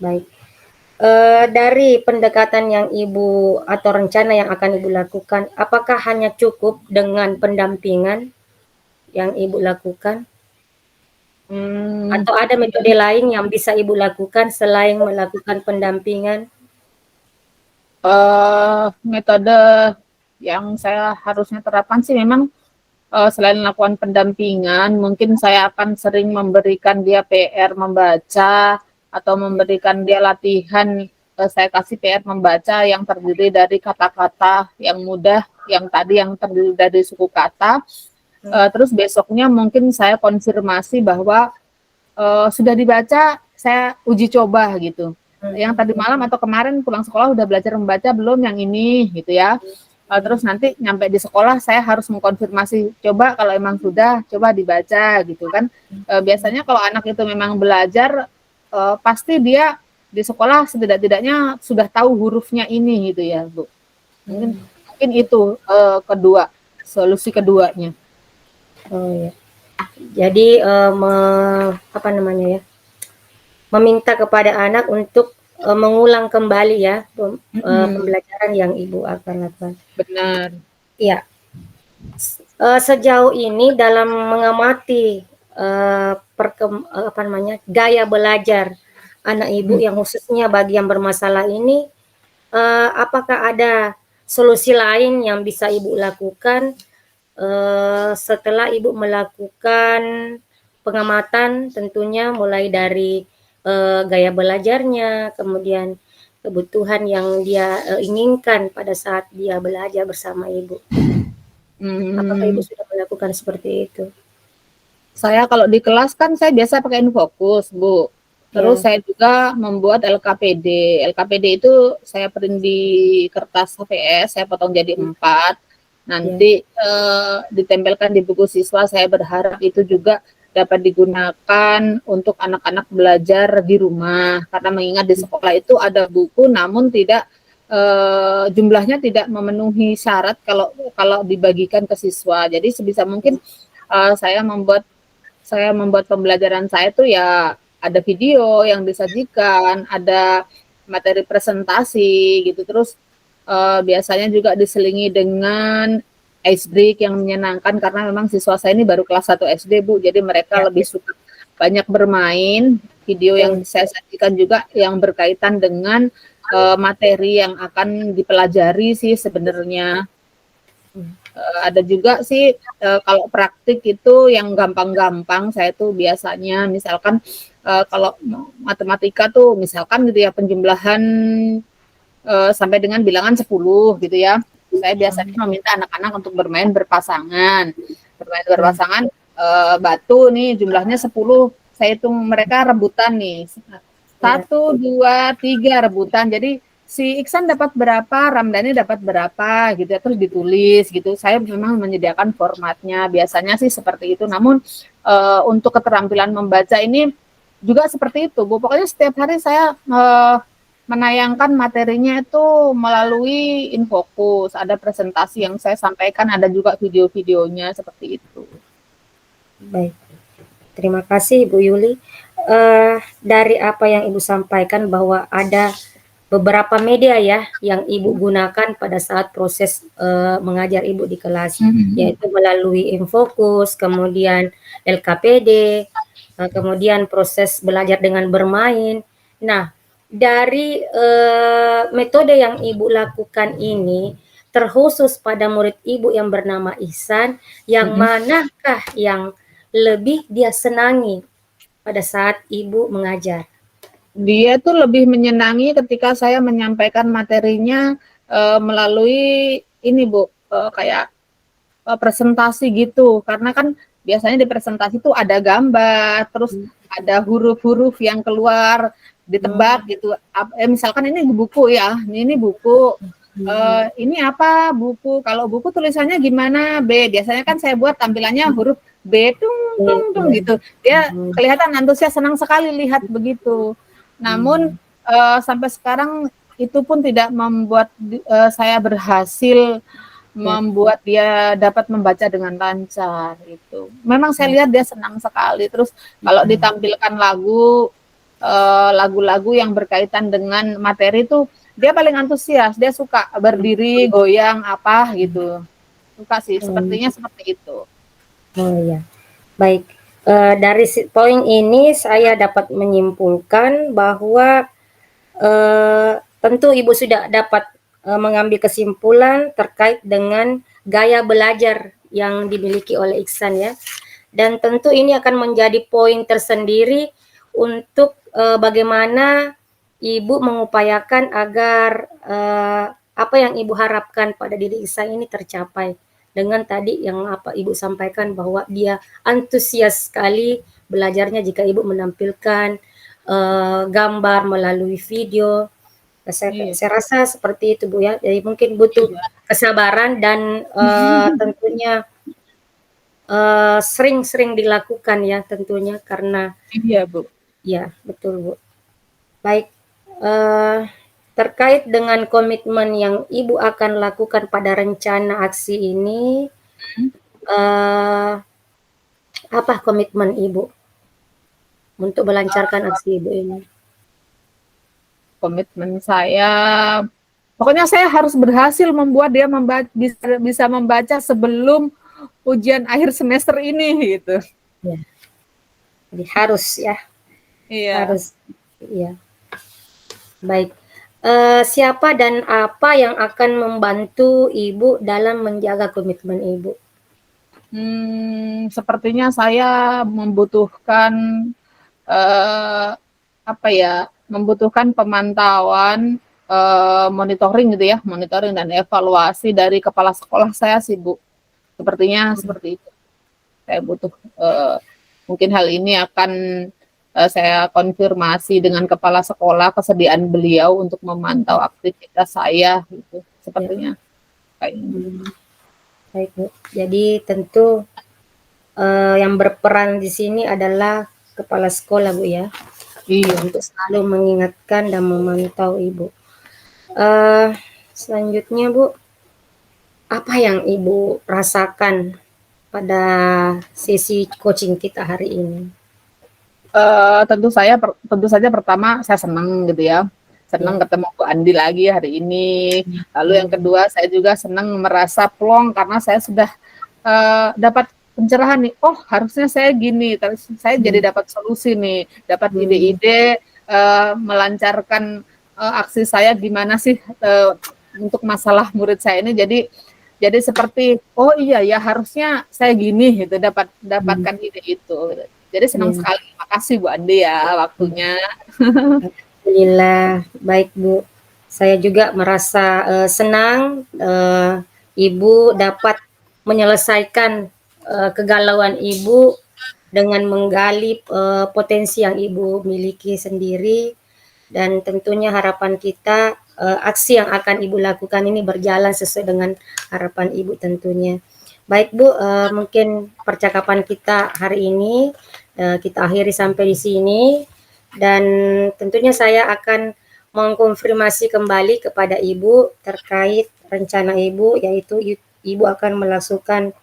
Baik. Dari pendekatan yang Ibu atau rencana yang akan Ibu lakukan, apakah hanya cukup dengan pendampingan yang Ibu lakukan? Atau ada metode lain yang bisa Ibu lakukan selain melakukan pendampingan? Metode yang saya harusnya terapkan sih memang selain melakukan pendampingan, mungkin saya akan sering memberikan dia PR membaca atau memberikan dia latihan. Saya kasih PR membaca yang terdiri dari kata-kata yang mudah, yang tadi yang terdiri dari suku kata. Terus besoknya mungkin saya konfirmasi bahwa sudah dibaca, saya uji coba gitu. Yang tadi malam atau kemarin pulang sekolah udah belajar membaca belum yang ini gitu ya. Terus nanti nyampe di sekolah saya harus mengkonfirmasi, coba kalau emang sudah, coba dibaca gitu kan. Biasanya kalau anak itu memang belajar, pasti dia di sekolah setidak-tidaknya sudah tahu hurufnya ini gitu ya, Bu. Mungkin itu solusi keduanya. Oh ya. Jadi meminta kepada anak untuk mengulang kembali ya pembelajaran yang Ibu akan lakukan. Benar. Iya. Sejauh ini dalam mengamati gaya belajar anak Ibu yang khususnya bagi yang bermasalah ini, apakah ada solusi lain yang bisa Ibu lakukan setelah Ibu melakukan pengamatan, tentunya mulai dari gaya belajarnya, kemudian kebutuhan yang dia inginkan pada saat dia belajar bersama Ibu. Apakah Ibu sudah melakukan seperti itu? Saya kalau di kelas kan saya biasa pakai Infokus, Bu. Terus saya juga membuat LKPD. LKPD itu saya print di kertas HVS, saya potong jadi 4. Nanti ditempelkan di buku siswa. Saya berharap itu juga dapat digunakan untuk anak-anak belajar di rumah. Karena mengingat di sekolah itu ada buku, namun tidak jumlahnya tidak memenuhi syarat kalau dibagikan ke siswa. Jadi sebisa mungkin saya membuat pembelajaran saya itu ya ada video yang disajikan, ada materi presentasi gitu. Terus biasanya juga diselingi dengan ice break yang menyenangkan karena memang siswa saya ini baru kelas 1 SD, Bu. Jadi mereka lebih suka banyak bermain. Video yang saya sajikan juga yang berkaitan dengan materi yang akan dipelajari sih sebenarnya. Ada juga sih kalau praktik itu yang gampang-gampang saya tuh biasanya misalkan kalau matematika tuh misalkan gitu ya penjumlahan sampai dengan bilangan 10 gitu ya. Saya biasanya meminta anak-anak untuk bermain berpasangan. Batu nih jumlahnya 10. Saya hitung mereka rebutan nih. 1, 2, 3 rebutan. Jadi si Iksan dapat berapa, Ramdhani dapat berapa gitu ya, terus ditulis gitu. Saya memang menyediakan formatnya, biasanya sih seperti itu. Namun untuk keterampilan membaca ini juga seperti itu, Bu. Pokoknya setiap hari saya menayangkan materinya itu melalui Infokus. Ada presentasi yang saya sampaikan, ada juga video-videonya seperti itu. Baik, terima kasih Bu Yuli. Dari apa yang Ibu sampaikan bahwa ada beberapa media ya yang Ibu gunakan pada saat proses mengajar Ibu di kelas, yaitu melalui Infokus, kemudian LKPD, kemudian proses belajar dengan bermain, Nah, dari metode yang Ibu lakukan ini, terkhusus pada murid Ibu yang bernama Ihsan, yang manakah yang lebih dia senangi pada saat Ibu mengajar? Dia tuh lebih menyenangi ketika saya menyampaikan materinya melalui ini Bu, kayak presentasi gitu. Karena kan biasanya di presentasi tuh ada gambar, terus ada huruf-huruf yang keluar ditebak gitu. Misalkan ini buku ya, ini buku. Ini apa buku? Kalau buku tulisannya gimana? B. Biasanya kan saya buat tampilannya huruf B, tung tung tung gitu. Dia kelihatan antusias, senang sekali lihat begitu. Namun sampai sekarang itu pun tidak membuat saya berhasil membuat dia dapat membaca dengan lancar itu. Memang saya lihat dia senang sekali. Terus kalau ditampilkan lagu-lagu yang berkaitan dengan materi itu dia paling antusias. Dia suka berdiri, goyang apa gitu. Suka sih, sepertinya seperti itu. Oh iya, baik. Dari poin ini saya dapat menyimpulkan bahwa tentu Ibu sudah dapat mengambil kesimpulan terkait dengan gaya belajar yang dimiliki oleh Ihsan ya. Dan tentu ini akan menjadi poin tersendiri untuk bagaimana Ibu mengupayakan agar apa yang Ibu harapkan pada diri Ihsan ini tercapai. Dengan tadi yang apa Ibu sampaikan bahwa dia antusias sekali belajarnya jika Ibu menampilkan gambar melalui video. Saya rasa seperti itu Bu ya. Jadi mungkin butuh kesabaran dan tentunya sering-sering dilakukan ya tentunya karena Iya Bu. ya betul Bu. Baik, terkait dengan komitmen yang Ibu akan lakukan pada rencana aksi ini, apa komitmen Ibu untuk melancarkan aksi Ibu ini? Komitmen saya, pokoknya saya harus berhasil membuat dia bisa membaca sebelum ujian akhir semester ini gitu. Ya. Jadi harus ya. Iya. Harus, ya. Baik. Siapa dan apa yang akan membantu Ibu dalam menjaga komitmen Ibu? Sepertinya saya membutuhkan membutuhkan pemantauan, monitoring gitu ya, monitoring dan evaluasi dari kepala sekolah saya sih Bu. Sepertinya seperti itu. Saya butuh mungkin hal ini akan saya konfirmasi dengan kepala sekolah kesediaan beliau untuk memantau aktivitas saya gitu. Sepertinya kayak ini. Baik Bu. Jadi tentu yang berperan di sini adalah kepala sekolah Bu ya. Iya. Untuk selalu mengingatkan dan memantau Ibu. Selanjutnya Bu, apa yang Ibu rasakan pada sesi coaching kita hari ini? Tentu saja pertama saya senang gitu ya. Senang ketemu Bu Andi lagi hari ini. Lalu yang kedua saya juga senang merasa plong karena saya sudah dapat pencerahan nih. Oh, harusnya saya gini. Terus saya jadi dapat solusi nih, dapat ide-ide melancarkan aksi saya gimana sih untuk masalah murid saya ini. Jadi seperti oh iya ya harusnya saya gini gitu, dapatkan ide itu. Gitu. Jadi senang sekali. Makasih Bu Andi ya waktunya. Alhamdulillah, baik Bu. Saya juga merasa senang Ibu dapat menyelesaikan kegalauan Ibu dengan menggali potensi yang Ibu miliki sendiri dan tentunya harapan kita aksi yang akan Ibu lakukan ini berjalan sesuai dengan harapan Ibu tentunya. Baik Bu, mungkin percakapan kita hari ini kita akhiri sampai di sini dan tentunya saya akan mengkonfirmasi kembali kepada Ibu terkait rencana Ibu yaitu Ibu akan melakukan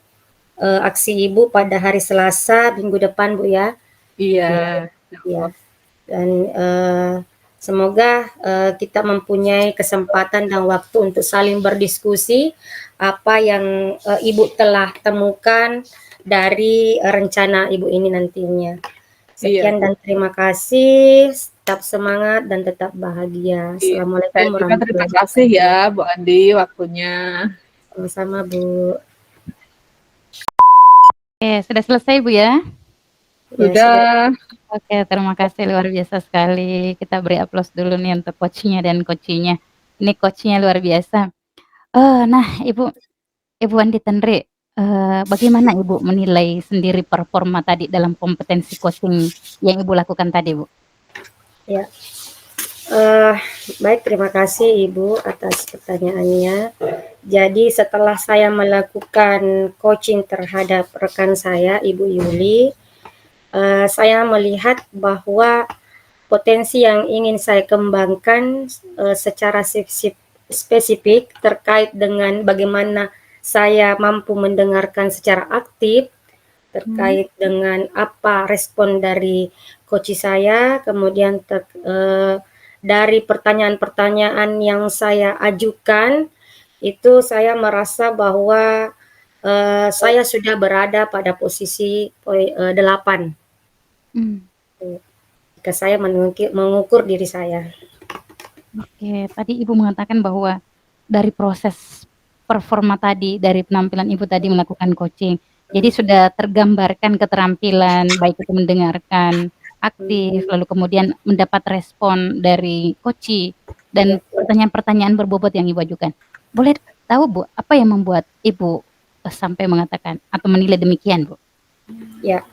aksi Ibu pada hari Selasa minggu depan Bu ya. Iya. Ya. Dan semoga kita mempunyai kesempatan dan waktu untuk saling berdiskusi apa yang Ibu telah temukan dari rencana Ibu ini nantinya. Sekian dan terima kasih. tetap semangat dan tetap bahagia. Saya Assalamualaikum juga terima warahmatullahi kasih ya wabarakatuh. Bu Andi waktunya. Sama-sama Bu. Oke, sudah selesai Bu ya? Ya sudah. Sudah. Oke, terima kasih luar biasa sekali. Kita beri aplaus dulu nih untuk coachnya dan coachinya. Ini coachnya luar biasa. Nah Ibu Andi Tenri, bagaimana Ibu menilai sendiri performa tadi dalam kompetensi coaching yang Ibu lakukan tadi, Bu? Ya. Baik, terima kasih Ibu atas pertanyaannya. Jadi setelah saya melakukan coaching terhadap rekan saya, Ibu Yuli, saya melihat bahwa potensi yang ingin saya kembangkan secara spesifik terkait dengan bagaimana saya mampu mendengarkan secara aktif terkait dengan apa respon dari coach saya, kemudian dari pertanyaan-pertanyaan yang saya ajukan, itu saya merasa bahwa saya sudah berada pada posisi 8 jika saya mengukur diri saya. Oke, tadi Ibu mengatakan bahwa dari proses performa tadi, dari penampilan Ibu tadi melakukan coaching, jadi sudah tergambarkan keterampilan, baik itu mendengarkan aktif, lalu kemudian mendapat respon dari coach dan pertanyaan-pertanyaan berbobot yang Ibu ajukan. Boleh tahu Bu, apa yang membuat Ibu sampai mengatakan atau menilai demikian, Bu? Ya,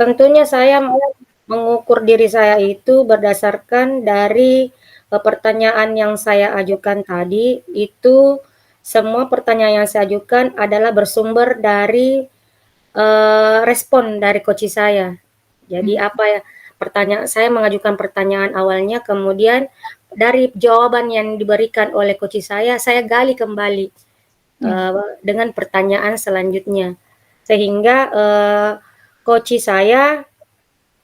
tentunya saya mengukur diri saya itu berdasarkan dari pertanyaan yang saya ajukan tadi. Itu semua pertanyaan yang saya ajukan adalah bersumber dari respon dari coach saya. Jadi apa ya, pertanyaan saya mengajukan pertanyaan awalnya, kemudian dari jawaban yang diberikan oleh coach saya gali kembali dengan pertanyaan selanjutnya, sehingga coach saya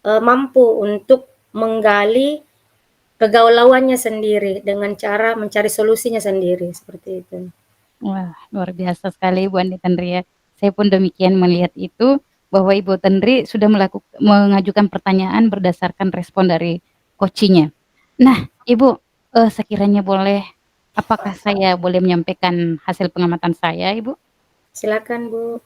mampu untuk menggali kegalauannya sendiri dengan cara mencari solusinya sendiri, seperti itu. Wah, luar biasa sekali Bu Andi Tenri ya. Saya pun demikian melihat itu, bahwa Ibu Tenri sudah mengajukan pertanyaan berdasarkan respon dari coaching-nya. Nah, Ibu, sekiranya boleh, apakah saya boleh menyampaikan hasil pengamatan saya, Ibu? Silakan, Bu.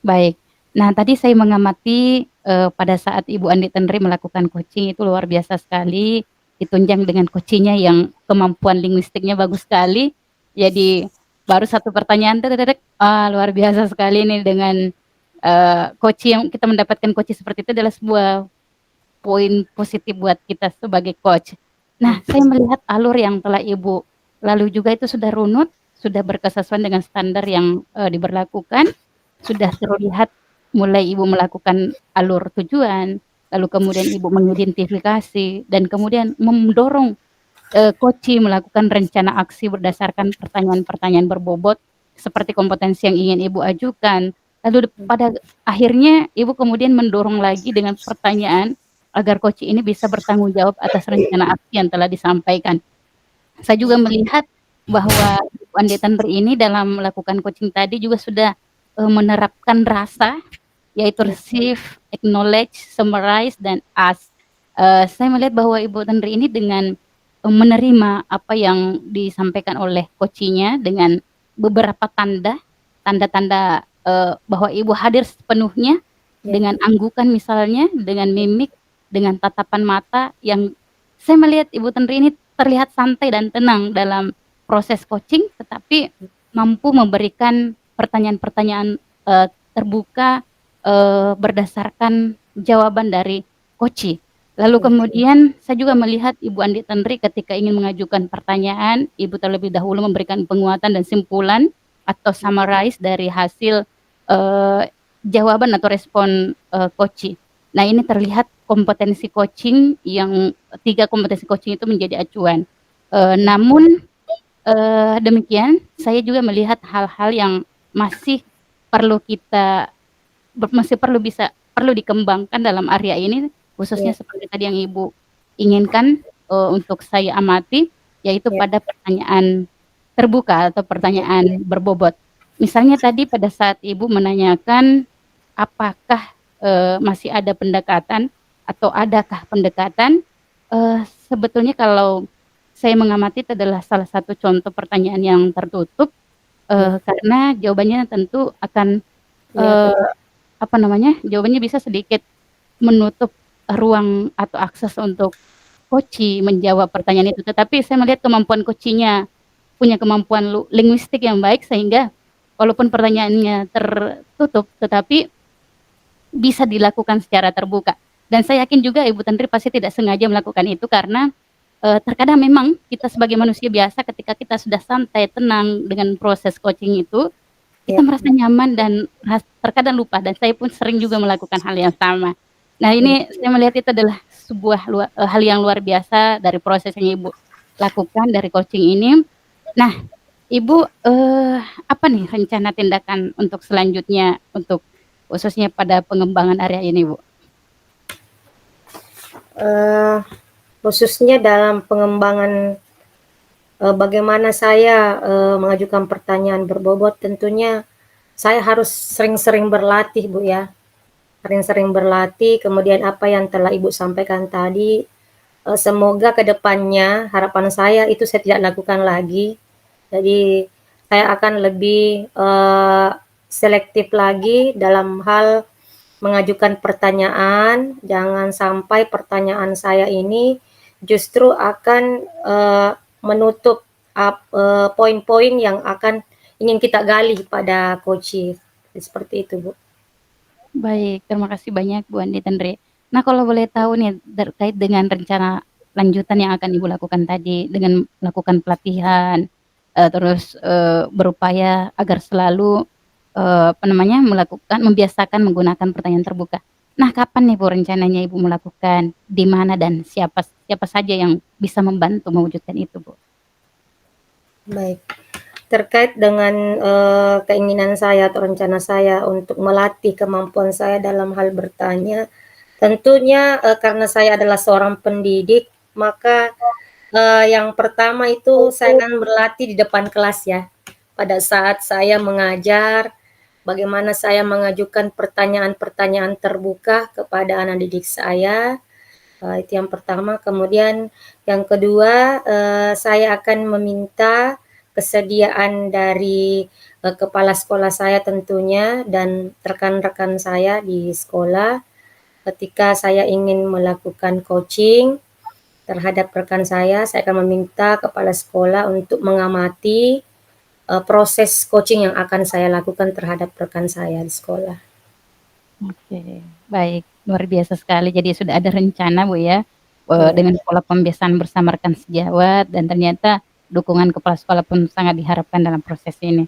Baik. Nah, tadi saya mengamati pada saat Ibu Andi Tenri melakukan coaching itu luar biasa sekali, ditunjang dengan coaching-nya yang kemampuan linguistiknya bagus sekali. Jadi baru satu pertanyaan, luar biasa sekali nih dengan coach yang kita mendapatkan coach seperti itu adalah sebuah poin positif buat kita sebagai coach. Nah, saya melihat alur yang telah Ibu lalu juga itu sudah runut, sudah berkesesuaian dengan standar yang diberlakukan, sudah terlihat mulai Ibu melakukan alur tujuan, lalu kemudian Ibu mengidentifikasi dan kemudian mendorong coach melakukan rencana aksi berdasarkan pertanyaan-pertanyaan berbobot seperti kompetensi yang ingin Ibu ajukan. Lalu pada akhirnya Ibu kemudian mendorong lagi dengan pertanyaan agar coach ini bisa bertanggung jawab atas rencana aksi yang telah disampaikan. Saya juga melihat bahwa Ibu Andi Tenri ini dalam melakukan coaching tadi juga sudah menerapkan rasa, yaitu receive, acknowledge, summarize, dan ask. Saya melihat bahwa Ibu Tenri ini dengan menerima apa yang disampaikan oleh coaching-nya dengan beberapa tanda-tanda bahwa Ibu hadir sepenuhnya dengan anggukan misalnya, dengan mimik, dengan tatapan mata yang saya melihat Ibu Tenri ini terlihat santai dan tenang dalam proses coaching, tetapi mampu memberikan pertanyaan-pertanyaan terbuka berdasarkan jawaban dari coach. Lalu kemudian saya juga melihat Ibu Andi Tenri ketika ingin mengajukan pertanyaan, Ibu terlebih dahulu memberikan penguatan dan simpulan atau summarize dari hasil jawaban atau respon coach. Nah, ini terlihat kompetensi coaching yang 3 kompetensi coaching itu menjadi acuan. Namun demikian saya juga melihat hal-hal yang masih perlu dikembangkan dalam area ini, khususnya seperti tadi yang Ibu inginkan untuk saya amati, yaitu pada pertanyaan terbuka atau pertanyaan berbobot. Misalnya tadi pada saat Ibu menanyakan apakah masih ada pendekatan atau adakah pendekatan? Sebetulnya kalau saya mengamati itu adalah salah satu contoh pertanyaan yang tertutup, karena jawabannya tentu akan, Iya, eee, apa namanya, jawabannya bisa sedikit menutup ruang atau akses untuk coach menjawab pertanyaan itu. Tetapi saya melihat kemampuan coach-nya punya kemampuan linguistik yang baik sehingga walaupun pertanyaannya tertutup, tetapi bisa dilakukan secara terbuka. Dan saya yakin juga Ibu Tentri pasti tidak sengaja melakukan itu karena, terkadang memang kita sebagai manusia biasa ketika kita sudah santai, tenang dengan proses coaching itu, kita iya, merasa nyaman dan terkadang lupa dan saya pun sering juga melakukan hal yang sama. Nah ini saya melihat itu adalah sebuah hal yang luar biasa dari proses yang Ibu lakukan dari coaching ini. Nah Ibu, apa nih rencana tindakan untuk selanjutnya untuk khususnya pada pengembangan area ini, Bu? eee, khususnya dalam pengembangan, bagaimana saya, mengajukan pertanyaan berbobot, tentunya saya harus sering-sering berlatih, Bu, ya. Sering-sering berlatih, kemudian apa yang telah Ibu sampaikan tadi, semoga ke depannya harapan saya itu saya tidak lakukan lagi. Jadi saya akan lebih, selektif lagi dalam hal mengajukan pertanyaan, jangan sampai pertanyaan saya ini justru akan, menutup poin-poin yang akan ingin kita gali pada coach. Seperti itu, Bu. Baik, terima kasih banyak Bu Andi Tendre. Nah kalau boleh tahu nih terkait dengan rencana lanjutan yang akan Ibu lakukan tadi dengan melakukan pelatihan, terus, berupaya agar selalu, apa namanya, membiasakan menggunakan pertanyaan terbuka. Nah kapan nih Bu rencananya Ibu melakukan, di mana dan siapa siapa saja yang bisa membantu mewujudkan itu Bu? Baik. Terkait dengan, keinginan saya atau rencana saya untuk melatih kemampuan saya dalam hal bertanya, tentunya, karena saya adalah seorang pendidik, maka, yang pertama itu saya akan berlatih di depan kelas ya. Pada saat saya mengajar, bagaimana saya mengajukan pertanyaan-pertanyaan terbuka kepada anak didik saya, itu yang pertama. Kemudian yang kedua, saya akan meminta kesediaan dari, kepala sekolah saya tentunya dan rekan-rekan saya di sekolah, ketika saya ingin melakukan coaching terhadap rekan saya akan meminta kepala sekolah untuk mengamati, proses coaching yang akan saya lakukan terhadap rekan saya di sekolah. Oke, baik, luar biasa sekali. Jadi sudah ada rencana Bu ya, Iya, dengan pola pembiasaan bersama rekan sejawat dan ternyata dukungan kepala sekolah pun sangat diharapkan dalam proses ini.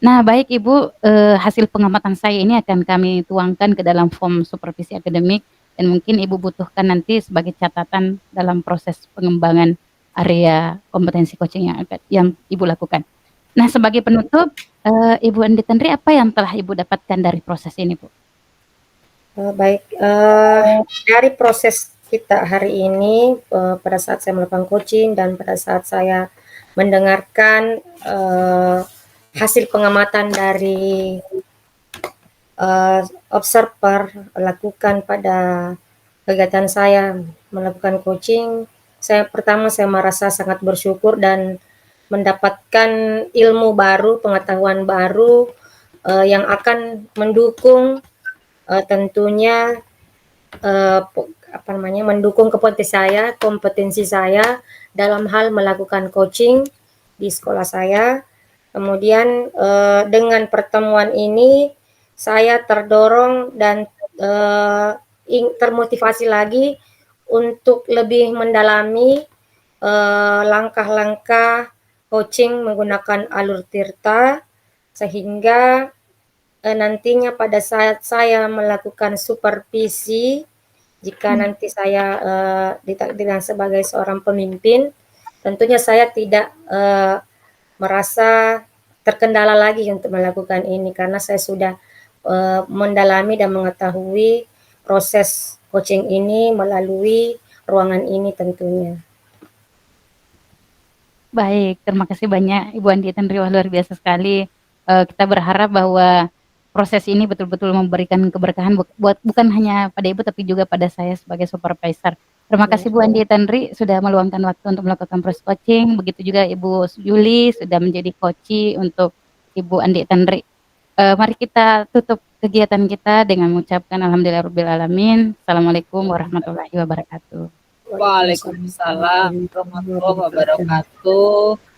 Nah baik Ibu, hasil pengamatan saya ini akan kami tuangkan ke dalam form supervisi akademik dan mungkin Ibu butuhkan nanti sebagai catatan dalam proses pengembangan area kompetensi coaching yang Ibu lakukan. Nah sebagai penutup, Ibu Andi Tendri apa yang telah Ibu dapatkan dari proses ini Bu? baik, dari proses kita hari ini, pada saat saya melakukan coaching dan pada saat saya mendengarkan, hasil pengamatan dari, observer lakukan pada kegiatan saya melakukan coaching, saya merasa sangat bersyukur dan mendapatkan ilmu baru, pengetahuan baru, yang akan mendukung, tentunya, mendukung kompetensi saya dalam hal melakukan coaching di sekolah saya. Kemudian, dengan pertemuan ini saya terdorong dan, termotivasi lagi untuk lebih mendalami, langkah-langkah coaching menggunakan alur Tirta, sehingga, nantinya pada saat saya melakukan supervisi, jika nanti saya, ditakdirkan sebagai seorang pemimpin, tentunya saya tidak, merasa terkendala lagi untuk melakukan ini karena saya sudah, mendalami dan mengetahui proses coaching ini melalui ruangan ini tentunya. Baik, terima kasih banyak Ibu Andi Tendri, wah luar biasa sekali. Kita berharap bahwa proses ini betul-betul memberikan keberkahan bukan hanya pada Ibu tapi juga pada saya sebagai supervisor. Terima kasih Bu Andi Tanri sudah meluangkan waktu untuk melakukan proses coaching. Begitu juga Ibu Yuli sudah menjadi coach untuk Ibu Andi Tanri. Mari kita tutup kegiatan kita dengan mengucapkan alhamdulillahirobbilalamin. Assalamualaikum warahmatullahi wabarakatuh. Waalaikumsalam warahmatullahi wabarakatuh.